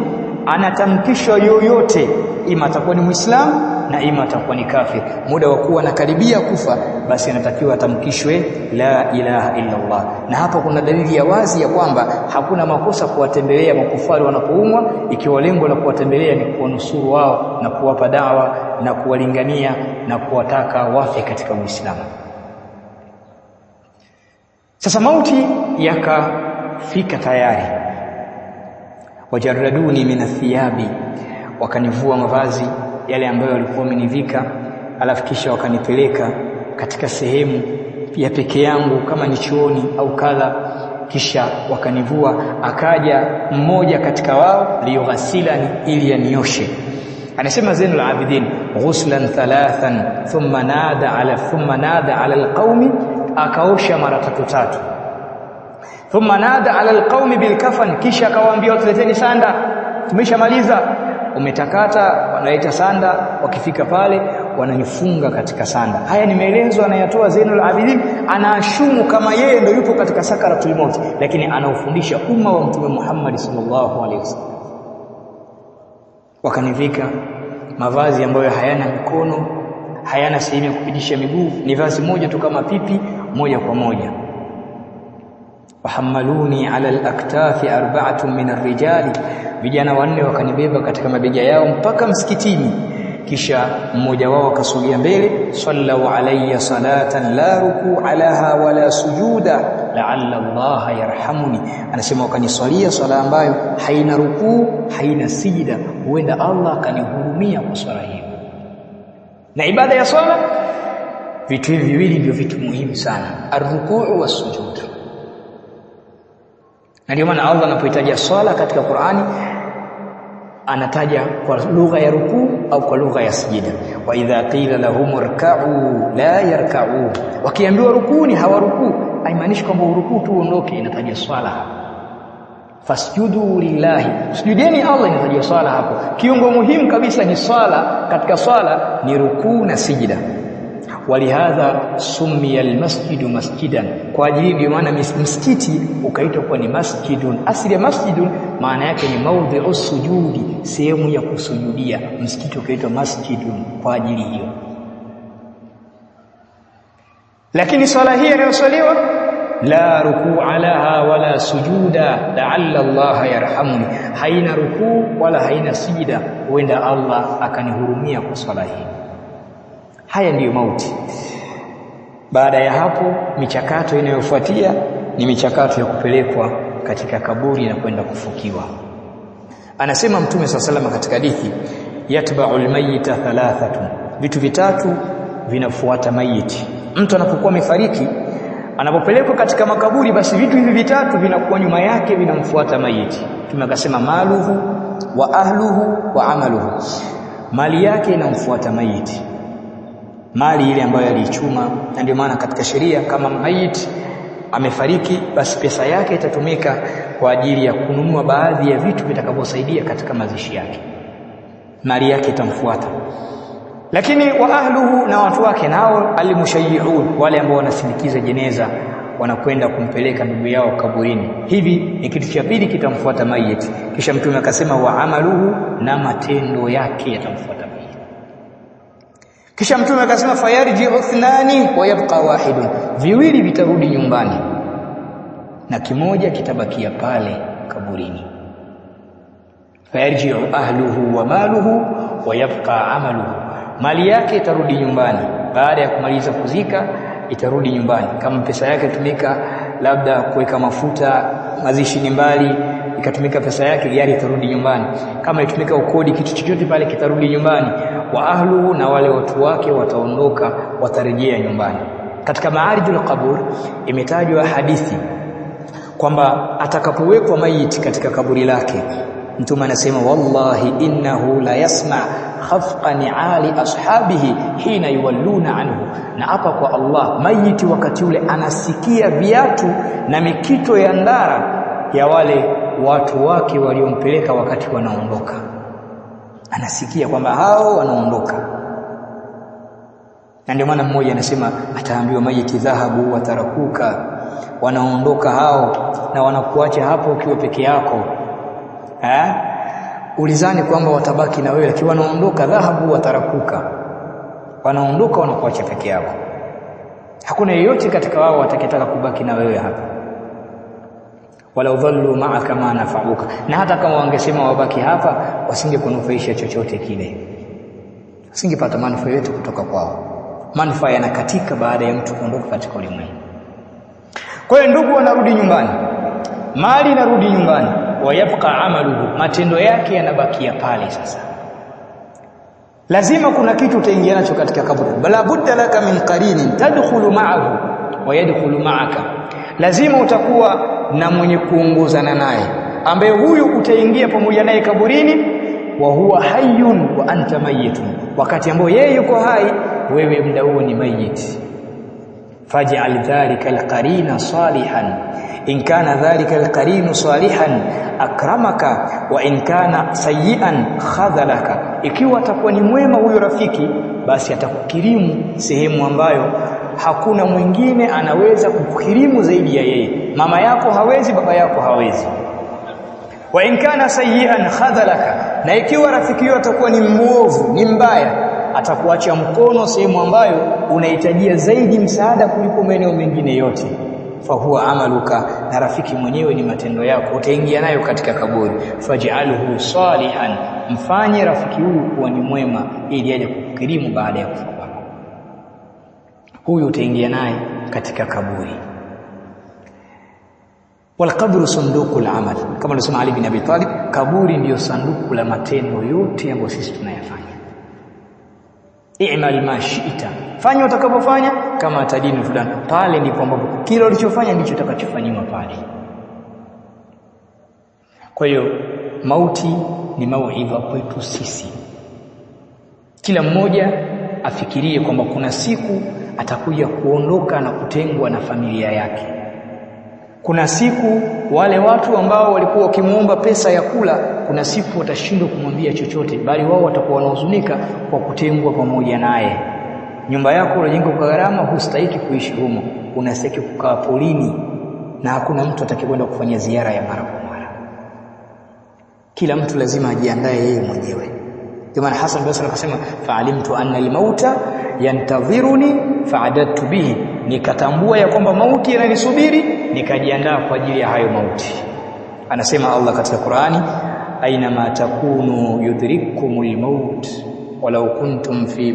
anatamkishwa yoyote, ima atakuwa ni Muislamu na ima atakuwa ni kafir. Muda wa kuwa anakaribia kufa, basi anatakiwa atamkishwe la ilaha illa Allah. Na hapa kuna dalili ya wazi ya kwamba hakuna makosa kuwatembelea makufari wanapoumwa, ikiwa lengo la kuwatembelea ni kuwanusuru wao na kuwapa dawa na kuwalingania na kuwataka wafe katika Uislamu. Sasa mauti yakafika tayari. Wajarraduni minathiyabi, wakanivua mavazi yale ambayo walikuwa wamenivika, alafu kisha wakanipeleka katika sehemu ya peke yangu, kama ni chooni au kadha, kisha wakanivua. Akaja mmoja katika wao liyughasilani, ili yanioshe. Anasema Zainul Abidin, ghuslan thalathan thumma nada ala alqaumi, akaosha mara tatu. Thumma nada ala alqaumi bilkafan, kisha akawaambia watu, leteni sanda, tumeshamaliza. Umetakata, wanaleta sanda, wakifika pale wananifunga katika sanda. Haya ni maelezo anayatoa Zainul Abidin, anaashumu kama yeye ndio yupo katika sakaratul maut, lakini anaufundisha umma wa Mtume Muhammad sallallahu alaihi wasallam. Wakanivika mavazi ambayo hayana mikono, hayana sehemu ya kupitisha miguu, ni vazi moja tu kama pipi, moja kwa moja. Wahammaluni ala al-aktafi arba'atun min ar-rijali, vijana wanne wakanibeba katika mabega yao mpaka msikitini. Kisha mmoja wao akasogea mbele, sallu alayya salatan la ruku'a laha wala sujuda la'alla Allah yarhamuni, anasema wakaniswalia swala ambayo haina rukuu, haina sijida, huenda Allah akanihurumia kwa swala hiyo. Na ibada ya swala, vitu hivi viwili ndio vitu muhimu sana, ar-rukuu was-sujud. Na ndio maana Allah anapohitaji swala katika Qur'ani anataja kwa lugha ya rukuu au kwa lugha ya sijida. Wa idha qila lahum irka'u la yarka'u, wakiambiwa rukuni hawarukuu, haimaanishi kwamba urukuu tu uondoke, inataja swala. Fasjudu lillahi, sujudeni Allah, inataja swala hapo. Kiungo muhimu kabisa ni swala, katika swala ni rukuu na sijida. Walihadha summiya almasjidu masjidan, kwa ajili ndio maana msikiti ukaitwa kuwa ni masjidun. Asili ya masjidun maana yake ni maudhi'u sujudi, sehemu ya kusujudia. Msikiti ukaitwa masjidun kwa ajili hiyo. Lakini swala hii inayosaliwa la rukuu laha wala sujuda la'alla Allah yarhamuni, haina rukuu wala haina sijida, huenda Allah akanihurumia kwa swala hii. Haya ndiyo mauti. Baada ya hapo, michakato inayofuatia ni michakato ya kupelekwa katika kaburi na kwenda kufukiwa. Anasema Mtume SAW katika hadithi, yatba'ul mayyita thalathatun, vitu vitatu vinafuata mayiti. Mtu anapokuwa amefariki, anapopelekwa katika makaburi, basi vitu hivi vitatu vinakuwa nyuma yake, vinamfuata mayiti. Mtume akasema maluhu wa ahluhu wa amaluhu, mali yake inamfuata mayiti, mali ile ambayo aliichuma. Na ndio maana katika sheria, kama mayiti amefariki, basi pesa yake itatumika kwa ajili ya kununua baadhi ya vitu vitakavyosaidia katika mazishi yake, mali yake itamfuata. Lakini wa ahluhu, na watu wake nao almushayyi'un, wale ambao wanasindikiza jeneza, wanakwenda kumpeleka ndugu yao kaburini. Hivi ni kitu cha pili kitamfuata mayiti. Kisha Mtume akasema wa amaluhu, na matendo yake yatamfuata mayiti. Kisha Mtume akasema fayarji'u ithnani wa yabqa wahidun, viwili vitarudi nyumbani na kimoja kitabakia pale kaburini. Fayarji'u ahluhu wa maluhu wa yabqa amaluhu, mali yake itarudi nyumbani baada ya kumaliza kuzika, itarudi nyumbani. Kama pesa yake tumika labda kuweka mafuta, mazishi ni mbali, ikatumika pesa yake, gari itarudi nyumbani. Kama itumika ukodi, kitu chochote pale kitarudi nyumbani. Wa ahluhu, na wale watu wake wataondoka, watarejea nyumbani. Katika Maarijul Qabur imetajwa hadithi kwamba atakapowekwa mayiti katika kaburi lake, Mtume anasema wallahi innahu la yasma khafqa ni'ali ashabihi hina yuwalluna anhu, na hapa kwa Allah, mayiti wakati ule anasikia viatu na mikito ya ndara ya wale watu wake waliompeleka wakati wanaondoka. Anasikia kwamba hao wanaondoka. Na ndio maana mmoja anasema ataambiwa mayiti dhahabu watarakuka, wanaondoka hao na wanakuacha hapo ukiwa peke yako. Ulizani kwamba watabaki na wewe, lakini wanaondoka dhahabu watarakuka, wanaondoka wanakuacha peke yako. Hakuna yeyote katika wao atakayetaka kubaki na wewe hapa. Wala udhallu ma'aka ma nafa'uka, na hata kama wangesema wabaki hapa, wasingekunufaisha chochote kile, wasingepata manufaa yote kutoka kwao. Manufaa yanakatika baada ya mtu kuondoka katika ulimwengu. Kwa hiyo ndugu wanarudi nyumbani, mali inarudi nyumbani, wayabqa amaluhu, matendo yake yanabakia pale. Sasa lazima kuna kitu utaingia nacho katika kaburi. Bala budda laka min qarinin tadkhulu ma'ahu wa yadkhulu ma'aka, lazima utakuwa na mwenye kuongozana naye, ambaye huyu utaingia pamoja naye kaburini, wa huwa hayyun wa anta mayyitun, wakati ambao yeye yuko hai, wewe muda huo ni mayit. Faj'al dhalika alqarina salihan in kana dhalika alqarinu salihan akramaka wa in kana sayyi'an khadhalaka, ikiwa atakuwa ni mwema huyo rafiki, basi atakukirimu sehemu ambayo hakuna mwingine anaweza kukukirimu zaidi ya yeye. Mama yako hawezi, baba yako hawezi. Wa in kana sayyi'an khadhalaka, na ikiwa rafiki yako atakuwa ni mwovu, ni mbaya, atakuacha mkono sehemu ambayo unahitajia zaidi msaada kuliko maeneo mengine yote. Fahuwa amaluka, na rafiki mwenyewe ni matendo yako, utaingia nayo katika kaburi. Faj'alhu salihan, mfanye rafiki huyu kuwa ni mwema ili aje kukirimu baada ya kufa kwako. Huyu utaingia naye katika kaburi. Walqabru sunduqul amal, kama alisema Ali bin Abi Talib, kaburi ndiyo sanduku la matendo yote ambayo sisi tunayafanya. I'mal ma shi'ta, fanya utakapofanya, kama tadinu fulani, pale ndipo ambapo kile ulichofanya ndicho utakachofanywa pale. Kwa hiyo mauti ni mauidha kwetu sisi. Kila mmoja afikirie kwamba kuna siku atakuja kuondoka na kutengwa na familia yake. Kuna siku wale watu ambao walikuwa wakimuomba pesa ya kula, kuna siku watashindwa kumwambia chochote, bali wao watakuwa wanahuzunika kwa kutengwa pamoja naye. Nyumba yako unajenga kwa gharama, hustahiki kuishi humo, unastahili kukaa polini, na hakuna mtu atakayekwenda kufanya ziara ya mara kwa mara. Kila mtu lazima ajiandae yeye mwenyewe. Ndio maana Hassan Basri akasema, fa'alimtu anna al-mauta yantadhiruni fa'adadtu bihi, nikatambua ya kwamba mauti yananisubiri, nikajiandaa kwa ajili ya hayo mauti. Anasema Allah katika Qur'ani, aina ma takunu yudrikumul maut walau kuntum fi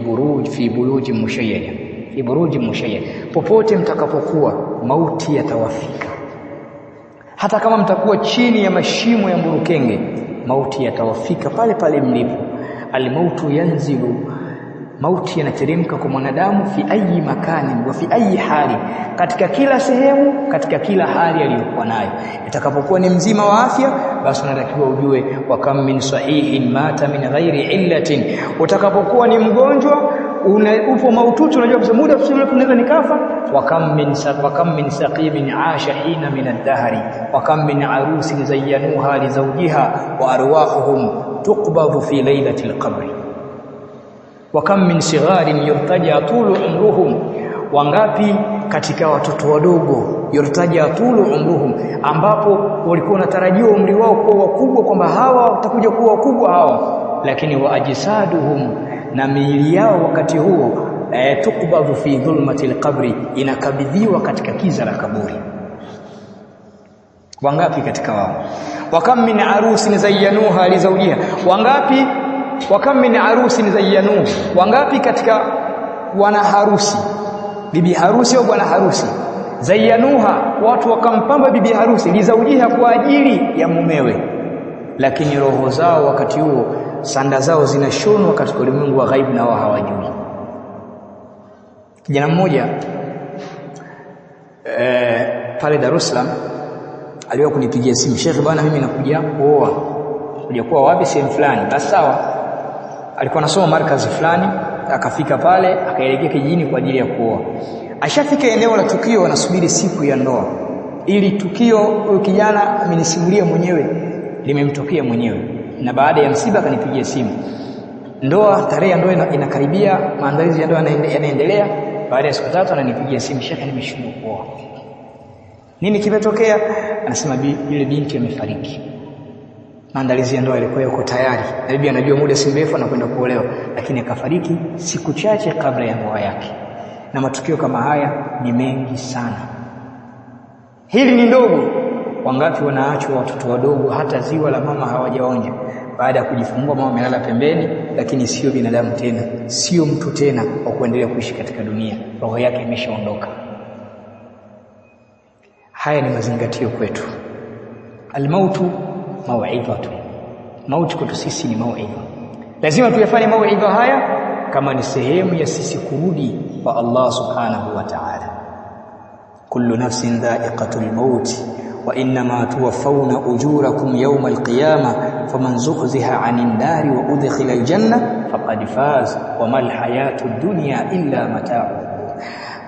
burujin mushayyada, fi burujin mushayyada, popote mtakapokuwa mauti yatawafika. Hata kama mtakuwa chini ya mashimo ya mburukenge, mauti yatawafika pale pale mlipo. Almautu yanzilu, mauti yanateremka kwa mwanadamu fi ayi makani wa fi ayi hali, katika kila sehemu, katika kila hali aliyokuwa nayo. Itakapokuwa ni mzima wa afya, basi unatakiwa ujue wa kam min sahihin mata min ghairi illatin. Utakapokuwa ni mgonjwa, upo maututi, unajua kwa muda fulani unaweza nikafa. Wa kam min saqimin aasha hina min ad-dahri wa kam min arusin zayyanuha li zawjiha wa arwahuhum tuqbadu fi laylatil qabri wa kam min sigharin yurtaja tulu umruhum, wangapi katika watoto wadogo yurtaja tulu umruhum, ambapo walikuwa wanatarajiwa umri wao kuwa wakubwa, kwamba hawa watakuja kuwa wakubwa hawa, lakini wa ajsaduhum, na miili yao wakati huo tukbadhu fi dhulmatil qabri, inakabidhiwa katika kiza la kaburi. Wangapi katika wao? Wa kam min arusin zayyanuha li zawjiha, wangapi wa kam min arusin zayyanu, wangapi katika wana harusi, bibi harusi au bwana harusi, zayyanuha, watu wakampamba bibi harusi, li zawjiha, kwa ajili ya mumewe, lakini roho zao wakati huo, sanda zao zinashonwa katika ulimwengu wa ghaibu na wao hawajui. Kijana mmoja pale Dar es Salaam aliwahi kunipigia simu, Sheikh bwana, mimi nakuja kuoa. Kuja kuoa wapi? Sehemu fulani. Basi sawa. Alikuwa anasoma markazi fulani, akafika pale, akaelekea kijijini kwa ajili ya kuoa. Ashafika eneo la tukio, anasubiri siku ya ndoa. Ili tukio huyo kijana amenisimulia mwenyewe, limemtokea mwenyewe, na baada ya msiba akanipigia simu. Ndoa, tarehe ya ndoa inakaribia, maandalizi ya ndoa yanaendelea. Baada ya siku 3 ananipigia simu, Sheikh, nimeshindwa kuoa. Nini kimetokea? Anasema yule binti amefariki. Maandalizi ya ndoa yalikuwa yako tayari, na bibi anajua muda si mrefu anakwenda kuolewa, lakini akafariki siku chache kabla ya ndoa yake. Na matukio kama haya ni mengi sana. Hili ni ndogo. Wangapi wanaachwa watoto wadogo, hata ziwa la mama hawajaonja, baada ya kujifungua mama amelala pembeni, lakini sio binadamu tena, sio mtu tena wa kuendelea kuishi katika dunia, roho yake imeshaondoka. Haya ni mazingatio kwetu. Almautu mau'idhatu, mauti kwetu sisi ni mau'idha. Lazima tuyafanye mau'idha haya kama ni sehemu ya sisi kurudi kwa Allah subhanahu wa ta'ala. Kullu nafsin dha'iqatul maut wa inma tuwaffawna ujurakum yawm alqiyamah faman zuhziha 'anil nari wa udkhila aljanna faqad faz wa mal hayatud dunya illa mata'u.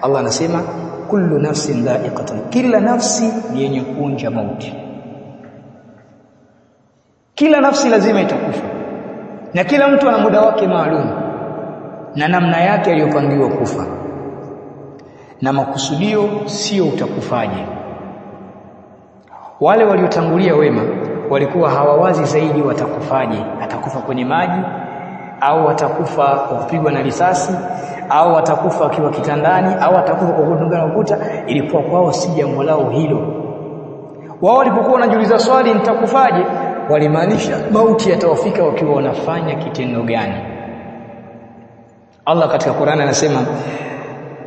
Allah anasema kullu nafsin dha'iqatul, kila nafsi ni yenye kuonja mauti. Kila nafsi lazima itakufa, na kila mtu ana muda wake maalum na namna yake aliyopangiwa kufa, na makusudio sio utakufaje. Wale waliotangulia wema walikuwa hawawazi zaidi watakufaje, atakufa kwenye maji au atakufa kwa kupigwa na risasi au atakufa akiwa kitandani au atakufa kwa kudungana ukuta. Ilikuwa kwao si jambo lao hilo. Wao walipokuwa wanajiuliza swali nitakufaje, walimaanisha mauti yatawafika wakiwa wanafanya kitendo gani. Allah katika Qur'an anasema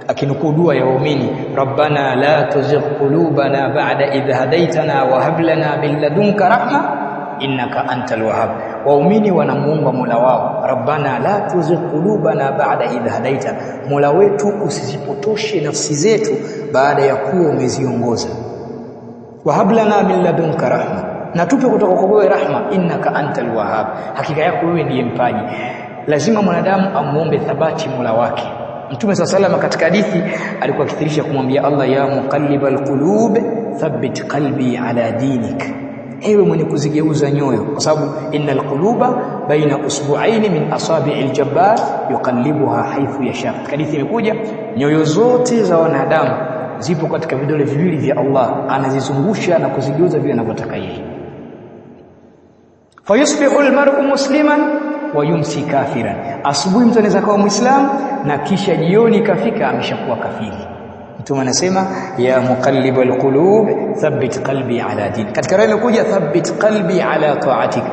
akinukuu dua ya waumini, rabbana la tuzigh qulubana ba'da idh hadaytana wa hab lana min ladunka rahma innaka antal wahhab. Waumini wanamuomba Mola wao, rabbana la tuzigh qulubana ba'da idh hadaytana, Mola wetu usizipotoshe nafsi zetu baada ya kuwa umeziongoza. Wa hab lana min ladunka rahma, na tupe kutoka kwa wewe rahma, innaka antal wahhab, hakika yako wewe ndiye mpaji. Lazima mwanadamu amuombe thabati Mola wake. Mtume sallallahu katika hadithi alikuwa akithirisha kumwambia Allah, ya muqallibal qulub thabbit qalbi ala dinik, ewe mwenye kuzigeuza nyoyo, kwa sababu innal quluba baina usbu'aini min asabi'il jabbar yuqallibuha haythu yasha. Hadithi imekuja nyoyo zote za wanadamu zipo katika vidole viwili vya Allah, anazizungusha na kuzigeuza vile anavyotaka yeye. Fayusbihu almar'u musliman wa yumsi kafiran, asubuhi mtu anaweza kuwa muislamu na kisha jioni kafika ameshakuwa kafiri. Mtume anasema ya muqallibal qulub thabbit qalbi ala din. Katika aya imekuja thabbit qalbi ala ta'atik,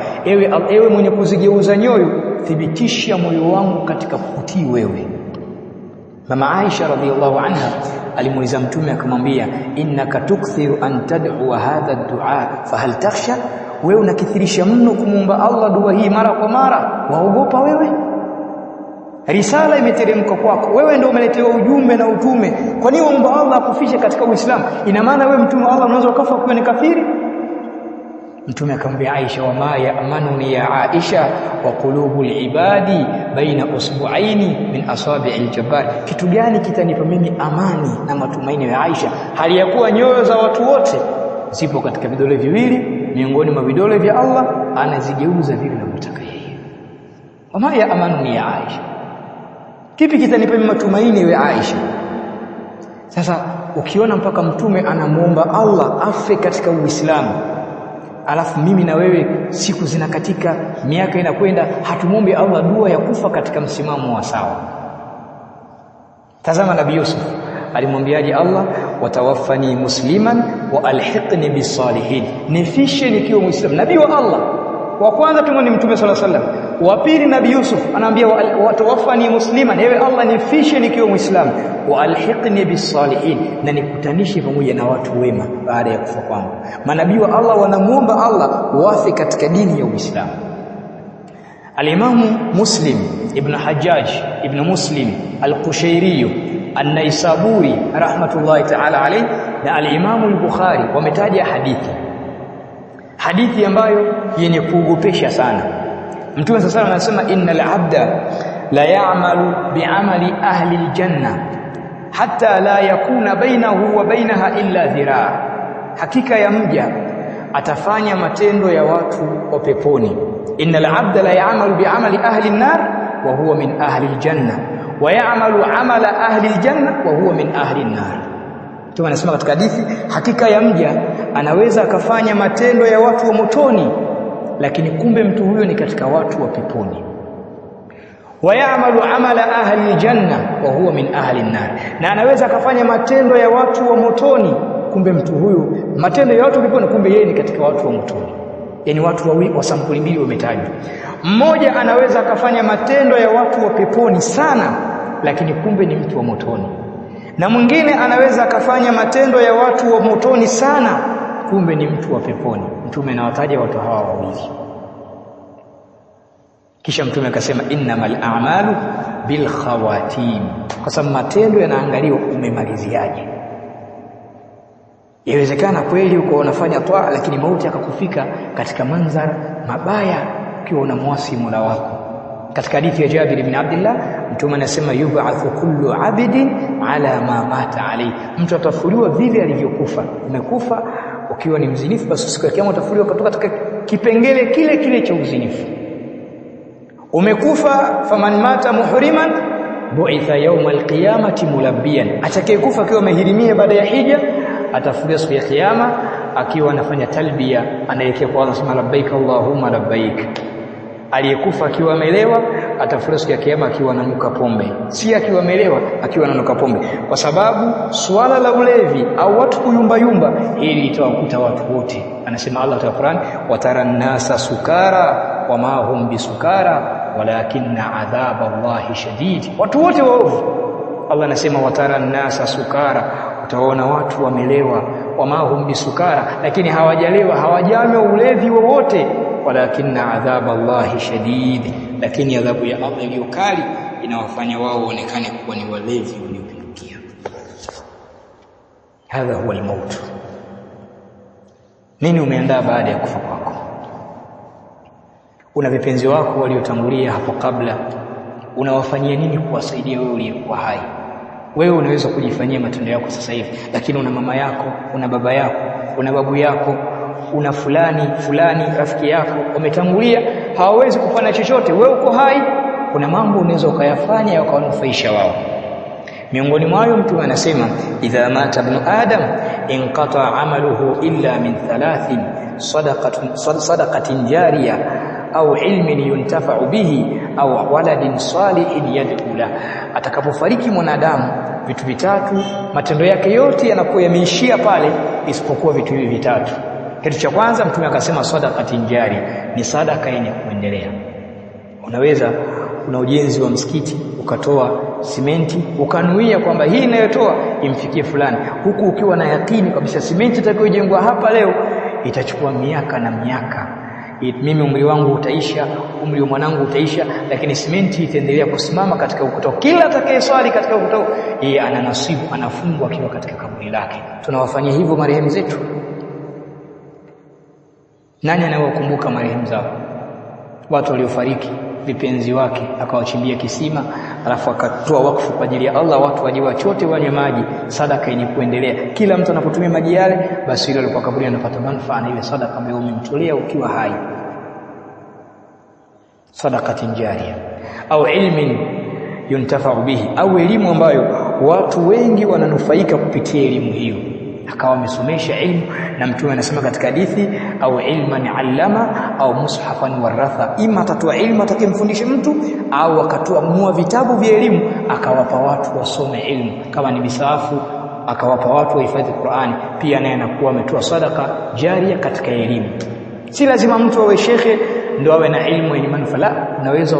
ewe mwenye kuzigeuza nyoyo, thibitisha moyo wangu katika kukutii wewe. Mama Aisha radhiyallahu anha alimuuliza Mtume akamwambia, innaka tukthiru an tad'u hadha ad-du'a fahal takhsha, wewe unakithirisha mno kumuomba Allah dua hii mara kwa mara, waogopa wewe? Risala imeteremka kwako, wewe ndio umeletewa ujumbe na utume, kwa nini uomba Allah akufishe katika Uislamu? Ina maana wewe mtume wa Allah unaweza ukafa ukiwa ni kafiri? Mtume akamwambia Aisha, wa ma ya'manuni ya Aisha wa qulubul ibadi baina usbu'aini min asabi'il jabbar, kitu gani kitanipa mimi amani na matumaini ya Aisha, hali ya kuwa nyoyo za watu wote zipo katika vidole viwili miongoni mwa vidole vya Allah, anazigeuza vile anavyotaka yeye. Wa ma ya'manuni ya Aisha, kipi kitanipa mimi matumaini ya Aisha? Sasa ukiona mpaka mtume anamuomba Allah afe katika Uislamu, alafu mimi na wewe siku zinakatika, miaka inakwenda, hatumuombe Allah dua ya kufa katika msimamo wa sawa. Tazama Nabii Yusuf alimwambiaje Allah, watawaffani musliman wa alhiqni bisalihin, nifishe nikiwa muislamu. Nabii wa Allah wa kwanza tumwone Mtume sallallahu alaihi wasallam, wa pili Nabii Yusuf anaambia watawaffani musliman, ewe Allah nifishe nikiwa muislamu, wa alhiqni bisalihin, na nikutanishe pamoja na watu wema baada ya kufa kwangu. Manabii wa Allah wanamuomba Allah wafe katika dini ya Uislamu. Al-Imam Muslim ibn Hajjaj ibn Muslim al-Qushayri an-Naisaburi rahmatullahi ta'ala alayhi na al-Imam al-Bukhari wametaja hadithi ambayo yenye kuogopesha sana. Mtume sallallahu alayhi wasallam anasema, innal abda la ya'malu bi'amali ahli al-janna hatta la yakuna bainahu wa bainaha illa dhiraa, hakika ya mja atafanya matendo ya watu wa peponi. Innal abda la ya'malu bi'amali ahli an-nar wa huwa min ahli al-janna wa ya'malu 'amala ahli al-janna wa huwa min ahli an-nar. Mtume anasema katika hadithi, hakika ya mja anaweza akafanya matendo ya watu wa motoni, lakini kumbe mtu huyo ni katika watu wa peponi. Wa ya'malu 'amala ahli al-janna wa huwa min ahli an-nar, na anaweza akafanya matendo ya watu wa motoni, kumbe mtu huyo matendo ya watu wa peponi, kumbe yeye ni katika watu wa motoni. Yani watu wawili wa sampuli mbili wametajwa. Mmoja anaweza akafanya matendo ya watu wa peponi sana, lakini kumbe ni mtu wa motoni, na mwingine anaweza akafanya matendo ya watu wa motoni sana, kumbe ni mtu wa peponi. Mtume anawataja watu hawa wawili, kisha Mtume akasema, innamal a'malu bil khawatim, kwa sababu matendo yanaangaliwa umemaliziaje. Yawezekana kweli uko unafanya toa, lakini mauti akakufika katika manzara mabaya ukiwa unamwasi Mola wako. Katika hadithi ya Jabir ibn Abdullah, Mtume anasema yub'athu kullu 'abdin ala ma mata alayhi, mtu atafuliwa vile alivyokufa. Umekufa ukiwa ni mzinifu, basi siku ya kiyama utafuliwa kutoka katika kipengele kile kile cha uzinifu. Umekufa faman mata muhriman bu'itha yawm alqiyamati mulabbiyan, atakayekufa akiwa amehirimia baada ya hija atafuliwa siku ya kiyama akiwa anafanya talbia, anaelekea kwa Allah subhanahu labbaik allahumma labbaik. Aliyekufa akiwa amelewa atafuliwa siku ya kiyama akiwa ananuka pombe, si akiwa amelewa, akiwa ananuka pombe, kwa sababu swala la ulevi au watu kuyumba yumba hili litawakuta watu wote. Anasema Allah katika Qur'an, watara nasa sukara wama hum bisukara walakinna adhaba Allahi shadid. Watu wote waovu. Allah anasema watara nasa sukara, utaona watu wamelewa, wama hum bisukara, lakini hawajalewa, hawajanywa ulevi wowote, walakinna adhaba Allahi shadid, lakini adhabu ya Allah iliyo kali inawafanya wao waonekane kuwa ni walevi waliopindukia. Hadha huwa al-maut. Nini umeandaa baada ya kufa kwako? Una vipenzi wako waliotangulia hapo kabla, unawafanyia nini kuwasaidia wewe uliyekuwa hai? Wewe unaweza kujifanyia matendo yako sasa hivi, lakini una mama yako, una baba yako, una babu yako, una fulani rafiki yako wametangulia, hawawezi kufanya chochote. Wewe uko hai, kuna mambo unaweza ukayafanya yakawanufaisha wao. Miongoni mwayo Mtume anasema idha mata ibn adam inqata amaluhu illa min thalathin sadaqatin jariya au ilmin yuntafa'u bihi au waladin salihin yad'u la. Atakapofariki mwanadamu, vitu vitatu matendo yake yote yanakuwa yameishia pale isipokuwa vitu hivi vitatu. Kitu cha kwanza Mtume akasema sadaqatin jariya, ni sadaka yenye kuendelea. Unaweza una ujenzi wa msikiti ukatoa simenti ukanuia kwamba hii inayotoa imfikie fulani, huku ukiwa na yakini kabisa simenti itakayojengwa hapa leo itachukua miaka na miaka. Mimi umri wangu utaisha, umri wa mwanangu utaisha, lakini simenti itaendelea kusimama katika ukuta. Kila atakayeswali katika ukuta yeye ana nasibu, anafungwa akiwa katika kaburi lake. Tunawafanyia hivyo marehemu zetu. Nani anawakumbuka marehemu zao? Watu waliofariki, vipenzi wake, akawachimbia kisima, alafu akatoa wakfu kwa ajili ya Allah, watu waje wachote wanywe maji, sadaka yenye kuendelea. Kila mtu anapotumia maji yale, basi yule alikuwa kaburi anapata manufaa na ile sadaka ambayo umemtolea ukiwa hai. Sadaqatin jariya au ilmin yuntafa'u bihi, au elimu ambayo watu wengi wananufaika kupitia elimu hiyo, akawa amesomesha ilmu. Na Mtume anasema katika hadithi, au ilman allama au mushafan waratha, ima atatoa ilmu atakayemfundisha mtu, au akatoa vitabu vya elimu akawapa watu wasome ilmu, kama ni misahafu akawapa watu wahifadhi Qur'ani, pia naye anakuwa ametoa sadaka jaria katika elimu. Si lazima mtu awe shekhe ndio awe na ilmu yenye manufaa. Unaweza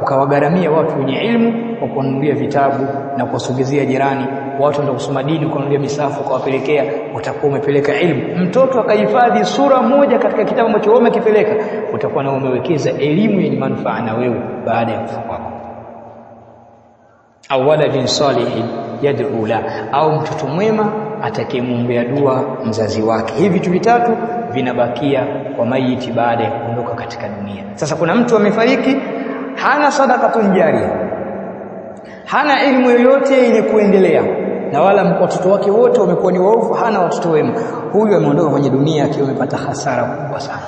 ukawagaramia watu wenye ilmu kwa kununulia vitabu na kuwasogezea jirani. Watu ndio kusoma dini, kununulia misafu ukawapelekea, utakuwa umepeleka ilmu. Mtoto akahifadhi sura moja katika kitabu ambacho wewe umekipeleka, utakuwa na umewekeza elimu yenye manufaa na wewe baada ya kufa kwako. Au waladin salihin yad'u la, au mtoto mwema atakayemwombea dua mzazi wake. Hivi vitu vitatu vinabakia kwa maiti baada ya kuondoka katika dunia. Sasa kuna mtu amefariki, hana sadaqatun jariya, hana elimu yoyote yenye kuendelea, na wala watoto wake wote wamekuwa ni waovu, hana watoto wema. Huyu ameondoka kwenye dunia akiwa amepata hasara kubwa sana,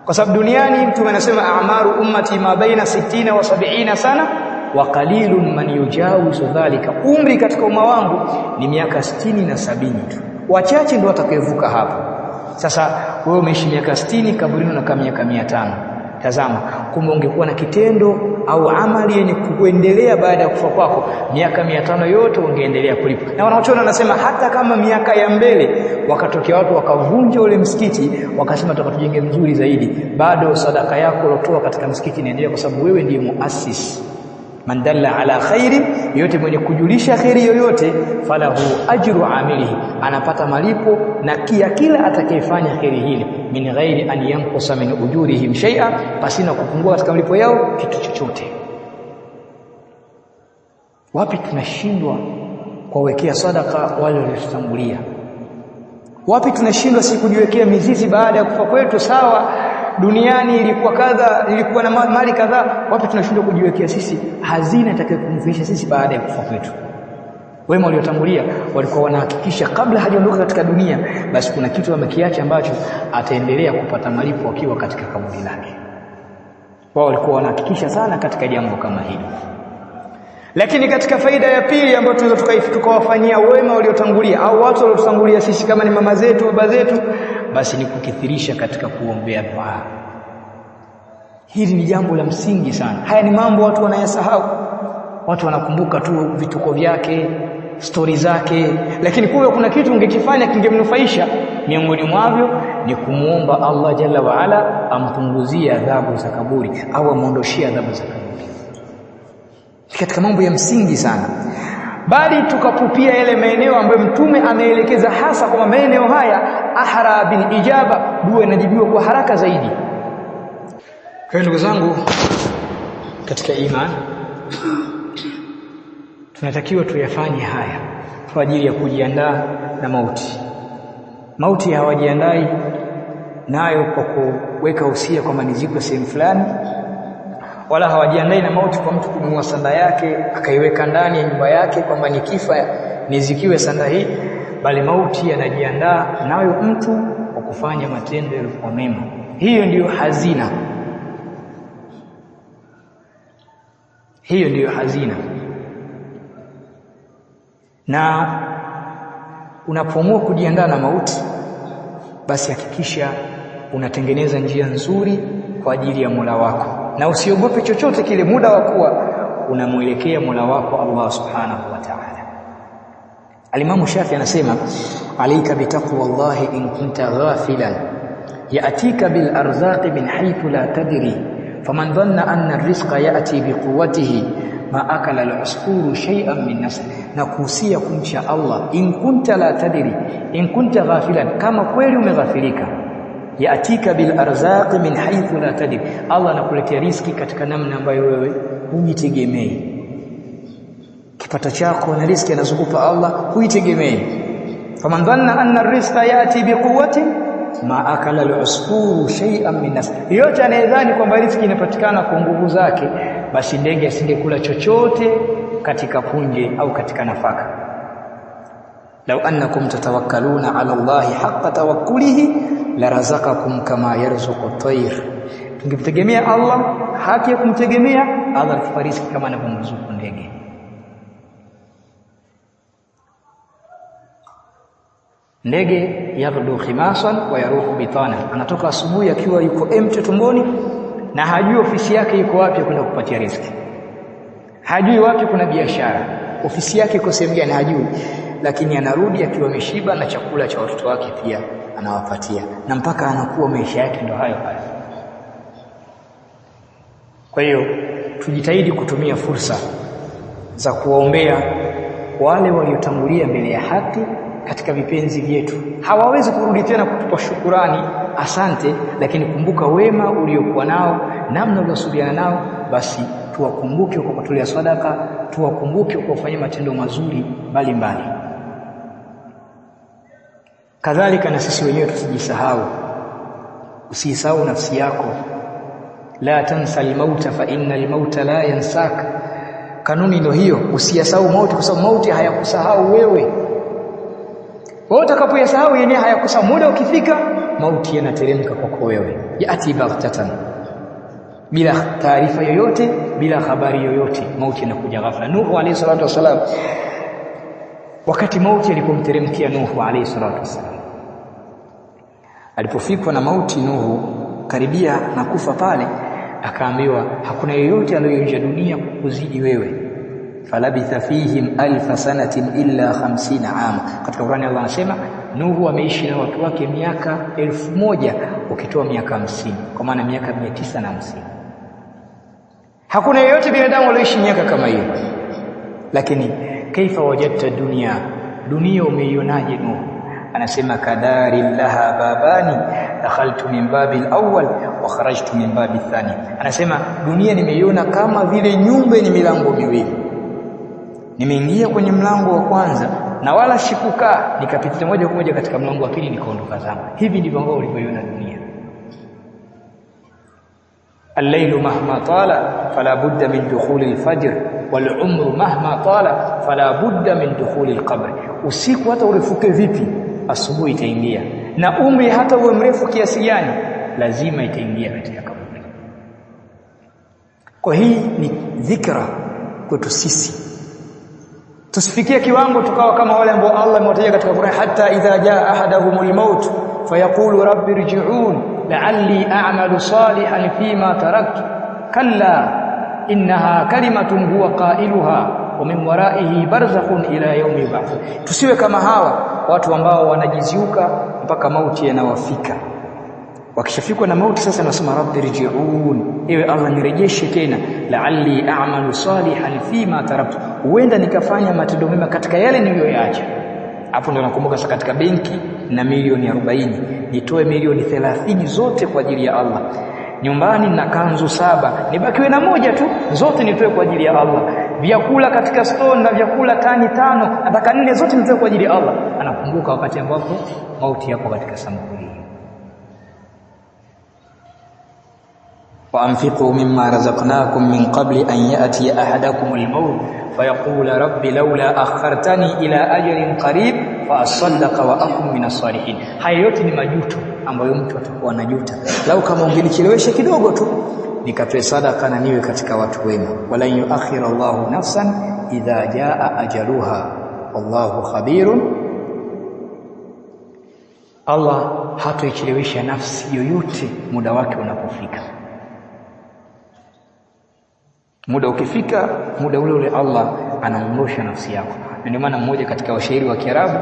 kwa sababu duniani Mtume anasema a'maru ummati ma baina 60 wa 70 sana wa qalilun man yujawizu dhalika, umri katika umma wangu ni miaka 60 na 70 tu, wachache ndio watakayevuka hapo. Sasa wewe umeishi miaka 60, kaburini na kama miaka 500. Tazama, kumbe ungekuwa na kitendo au amali yenye kuendelea baada ya kufa kwako, miaka 500 yote ungeendelea kulipa. Na wanaochona wanasema hata kama miaka ya mbele wakatokea watu wakavunja ule msikiti, wakasema tutakatujenge mzuri zaidi, bado sadaka yako ulotoa katika msikiti inaendelea, kwa sababu wewe ndiye muassis. Man dalla ala khairin, yote mwenye kujulisha khairi yoyote, falahu ajru amilihi, anapata malipo na kila atakayefanya khairi hili, min ghairi an yanqusa min ujurihim shay'a, pasina kupungua katika malipo yao kitu chochote. Wapi tunashindwa kuwekea sadaka wale waliotangulia? Wapi tunashindwa si kujiwekea mizizi baada ya kufa kwetu? Sawa, duniani ilikuwa kadha, ilikuwa na mali kadhaa. Wapi tunashindwa kujiwekea sisi hazina itakayokunufaisha sisi baada ya kufa kwetu? Wema waliotangulia walikuwa wanahakikisha kabla hajaondoka katika dunia, basi kuna kitu wamekiacha ambacho ataendelea kupata malipo akiwa katika kaburi lake. Wao walikuwa wanahakikisha sana katika jambo kama hili. Lakini katika faida ya pili ambayo tunaweza tukawafanyia wema waliotangulia au watu waliotangulia sisi, kama ni mama zetu, baba zetu, basi ni kukithirisha katika kuombea dua. Hili ni jambo la msingi sana. Haya ni mambo watu wanayasahau. Watu wanakumbuka tu vituko vyake, stori zake, lakini kumbe kuna kitu ungekifanya kingemnufaisha. Miongoni mwavyo ni kumuomba Allah Jalla wa Ala ampunguzie adhabu za kaburi au amuondoshie adhabu za kaburi. Katika mambo ya msingi sana. Bali tukapupia yale maeneo ambayo Mtume ameelekeza hasa kwa maeneo haya ahra bil ijaba, dua inajibiwa kwa haraka zaidi. Kwa ndugu zangu katika imani, tunatakiwa tuyafanye haya kwa ajili ya kujiandaa na mauti. Mauti hawajiandai nayo kwa kuweka usia kwamba nizikwe sehemu fulani, wala hawajiandai na mauti kwa mtu kununua sanda yake akaiweka ndani ya nyumba yake kwamba nikifa nizikiwe sanda hii, bali mauti anajiandaa nayo mtu kwa kufanya matendo yaliyo mema. Hiyo ndiyo hazina. Hiyo ndiyo hazina. Na unapoamua kujiandaa na mauti, basi hakikisha unatengeneza njia nzuri kwa ajili ya Mola wako, na usiogope chochote kile muda wa kuwa unamuelekea Mola wako Allah subhanahu wa ta'ala. Al-Imam Shafi anasema, alayka bitaqwallahi in kunta ghafilan ya'tika bil arzaqi min haythu la tadri faman dhanna anna ar-rizqa ya'ti biquwwatihi ma akala al-usfuru shay'an min nasl. Na kuhusia kumcha Allah, in kunta la tadri, in kunta ghafilan, kama kweli umeghafilika, yaatika bil arzaqi min haythu la tadri, Allah anakuletea riziki katika namna ambayo wewe hujitegemei. Kipato chako na riziki anazokupa Allah hujitegemei. Faman dhanna anna ar-rizqa yati biquwwati ma akala al-usfuru shay'an min nasl, yote anayedhani kwamba riziki inapatikana kwa nguvu zake, basi ndege asingekula chochote katika punje au katika nafaka. Law annakum tatawakkaluna ala Allahi haqqa tawakkulihi la razaqakum kama yarzuqu at-tayr, tungimtegemea Allah haki ya kumtegemea Allah, atufariki kama anavyomruzuku ndege. Ndege yaghdu khimasan wa yaruhu bitana, anatoka asubuhi akiwa yuko empty tumboni na hajui ofisi yake iko wapi kwenda kupatia riziki. Hajui wapi kuna biashara, ofisi yake iko sehemu gani hajui, lakini anarudi akiwa ameshiba na chakula cha watoto wake pia anawapatia, na mpaka anakuwa maisha yake ndio hayo hayo. Kwa hiyo tujitahidi kutumia fursa za kuwaombea wale waliotangulia mbele ya haki katika vipenzi vyetu. Hawawezi kurudi tena kutupa shukurani, asante, lakini kumbuka wema uliokuwa nao, namna uliosuluhiana nao, basi tuwakumbuke kwa kutolea sadaka, tuwakumbuke kwa kufanya matendo mazuri mbalimbali. Kadhalika na sisi wenyewe tusijisahau. Usisahau nafsi yako. La tansa al-mauta fa inna al-mauta la yansak. Kanuni ndio hiyo, usiyasahau mauti kwa sababu mauti hayakusahau wewe. Wewe utakapoyasahau yenyewe hayakusahau, muda ukifika mauti yanateremka kwako wewe. Yati baghtatan, bila taarifa yoyote, bila habari yoyote, mauti inakuja ghafla. Nuhu alayhi salatu wasalam, wakati mauti alipomteremkia Nuhu alayhi salatu wasalam, alipofikwa na mauti Nuhu karibia na kufa pale, akaambiwa hakuna yeyote aliyoingia dunia kukuzidi wewe. Falabitha fihim alfa sanatin illa 50 ama. Katika Qur'ani Allah anasema Nuhu ameishi na watu wake miaka 1000 ukitoa miaka 50, kwa maana miaka 950. Hakuna yeyote binadamu aliyoishi miaka kama hiyo. Lakini kaifa wajadta dunia umeionaje Nuhu? Anasema kadari laha babani dakhaltu min babil awwal wa kharajtu min babil thani. Anasema dunia nimeiona kama vile nyumba yenye milango miwili, nimeingia kwenye mlango wa kwanza na wala sikukaa, nikapita moja kwa moja katika mlango wa pili nikaondoka zangu. Hivi ndivyo ambavyo ulivyoiona dunia. Al-laylu mahma tala fala budda min dukhuli al-fajr wal umru mahma tala fala budda min dukhuli al-qabr. Usiku hata urefuke vipi, asubuhi itaingia, na umri hata uwe mrefu kiasi gani, lazima itaingia katika kaburi. Kwa hii ni dhikra kwetu sisi. Tusifikie kiwango tukawa kama wale ambao Allah amewataja katika Qur'an, hatta idha jaa ahadahumul maut fayaqulu rabbi irji'un la'alli a'malu salihan fima taraktu kalla innaha kalimatun huwa qailuha wa min waraihi barzakhun ila yawmi yub'ath. Tusiwe kama hawa watu ambao wanajiziuka mpaka mauti yanawafika. Wakishafikwa na mauti sasa nasema rabbi irji'un, ewe Allah nirejeshe tena, la'alli a'malu salihan fima taraktu, huenda nikafanya matendo mema katika yale niliyoyaacha. Hapo ndio nakumbuka sasa katika benki na milioni 40, nitoe milioni 30 zote kwa ajili ya Allah. Nyumbani na kanzu 7, nibakiwe na moja tu, zote nitoe kwa ajili ya Allah. Vyakula katika store na vyakula tani 5, nataka 4 zote nitoe kwa ajili ya Allah. Anakumbuka wakati ambapo mauti yapo katika sampuli. وأنفقوا مما رزقناكم من قبل أن يأتي أحدكم الموت فيقول رب لولا أخرتني إلى أجل قريب فأصدق وأكن من الصالحين. Haya yote ni majuto ambayo mtu atakuwa anajuta, lau kama ungenichelewesha kidogo tu nikatoe sadaka na niwe katika watu wema. Wala yuakhira Allahu nafsan idha jaa ajaluha wallahu khabirun. Allah hatoichelewesha nafsi yoyote muda wake unapofika. Muda ukifika, muda ule ule Allah anaondosha nafsi yako. Ndio maana mmoja katika washairi wa Kiarabu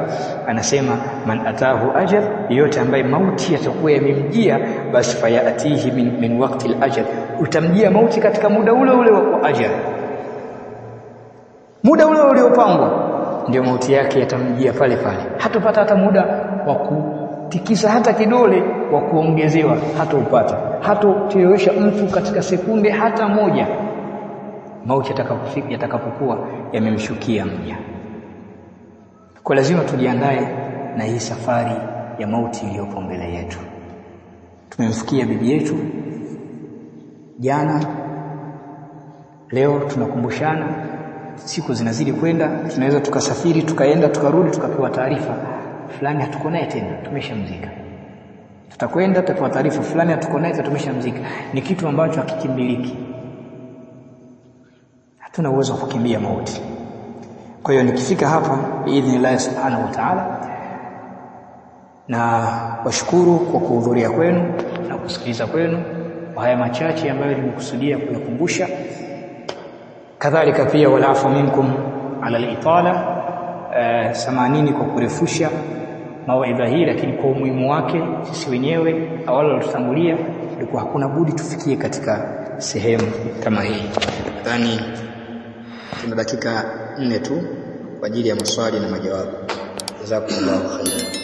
anasema, man atahu ajal, yote ambaye mauti yatakuwa yamemjia, basi fayatihi min waqti al-ajal, utamjia mauti katika muda ule ule wa ajal, muda ule uliopangwa, ndio mauti yake yatamjia pale pale. Hatupata hata muda wa kutikisa hata kidole wa kuongezewa, hata upata, hata tuelewesha mtu katika sekunde hata moja. Mauti yatakapokuwa yamemshukia mja. Kwa lazima tujiandae na hii safari ya mauti iliyopo mbele yetu. Tumemfikia bibi yetu jana, leo tunakumbushana, siku zinazidi kwenda, tunaweza tukasafiri tukaenda tukarudi tukapewa taarifa fulani hatuko naye tena, tumeshamzika. Tutakwenda tutapewa taarifa fulani hatuko naye, tumeshamzika. Ni kitu ambacho hakikimbiliki. Hatuna uwezo wa kukimbia mauti. Kwa hiyo nikifika hapa biidhnillah subhanahu wa ta'ala, na washukuru kwa kuhudhuria kwenu na kusikiliza kwenu kwa haya machache ambayo nimekusudia kuyakumbusha. Kadhalika pia walafu minkum ala al-itala, samanini kwa kurefusha mawaidha hii, lakini kwa umuhimu wake sisi wenyewe awali waliotangulia ilikuwa hakuna budi tufikie katika sehemu kama hii. Nadhani tuna dakika 4 tu kwa ajili ya maswali na majawabu. Jazakumullahu khairan.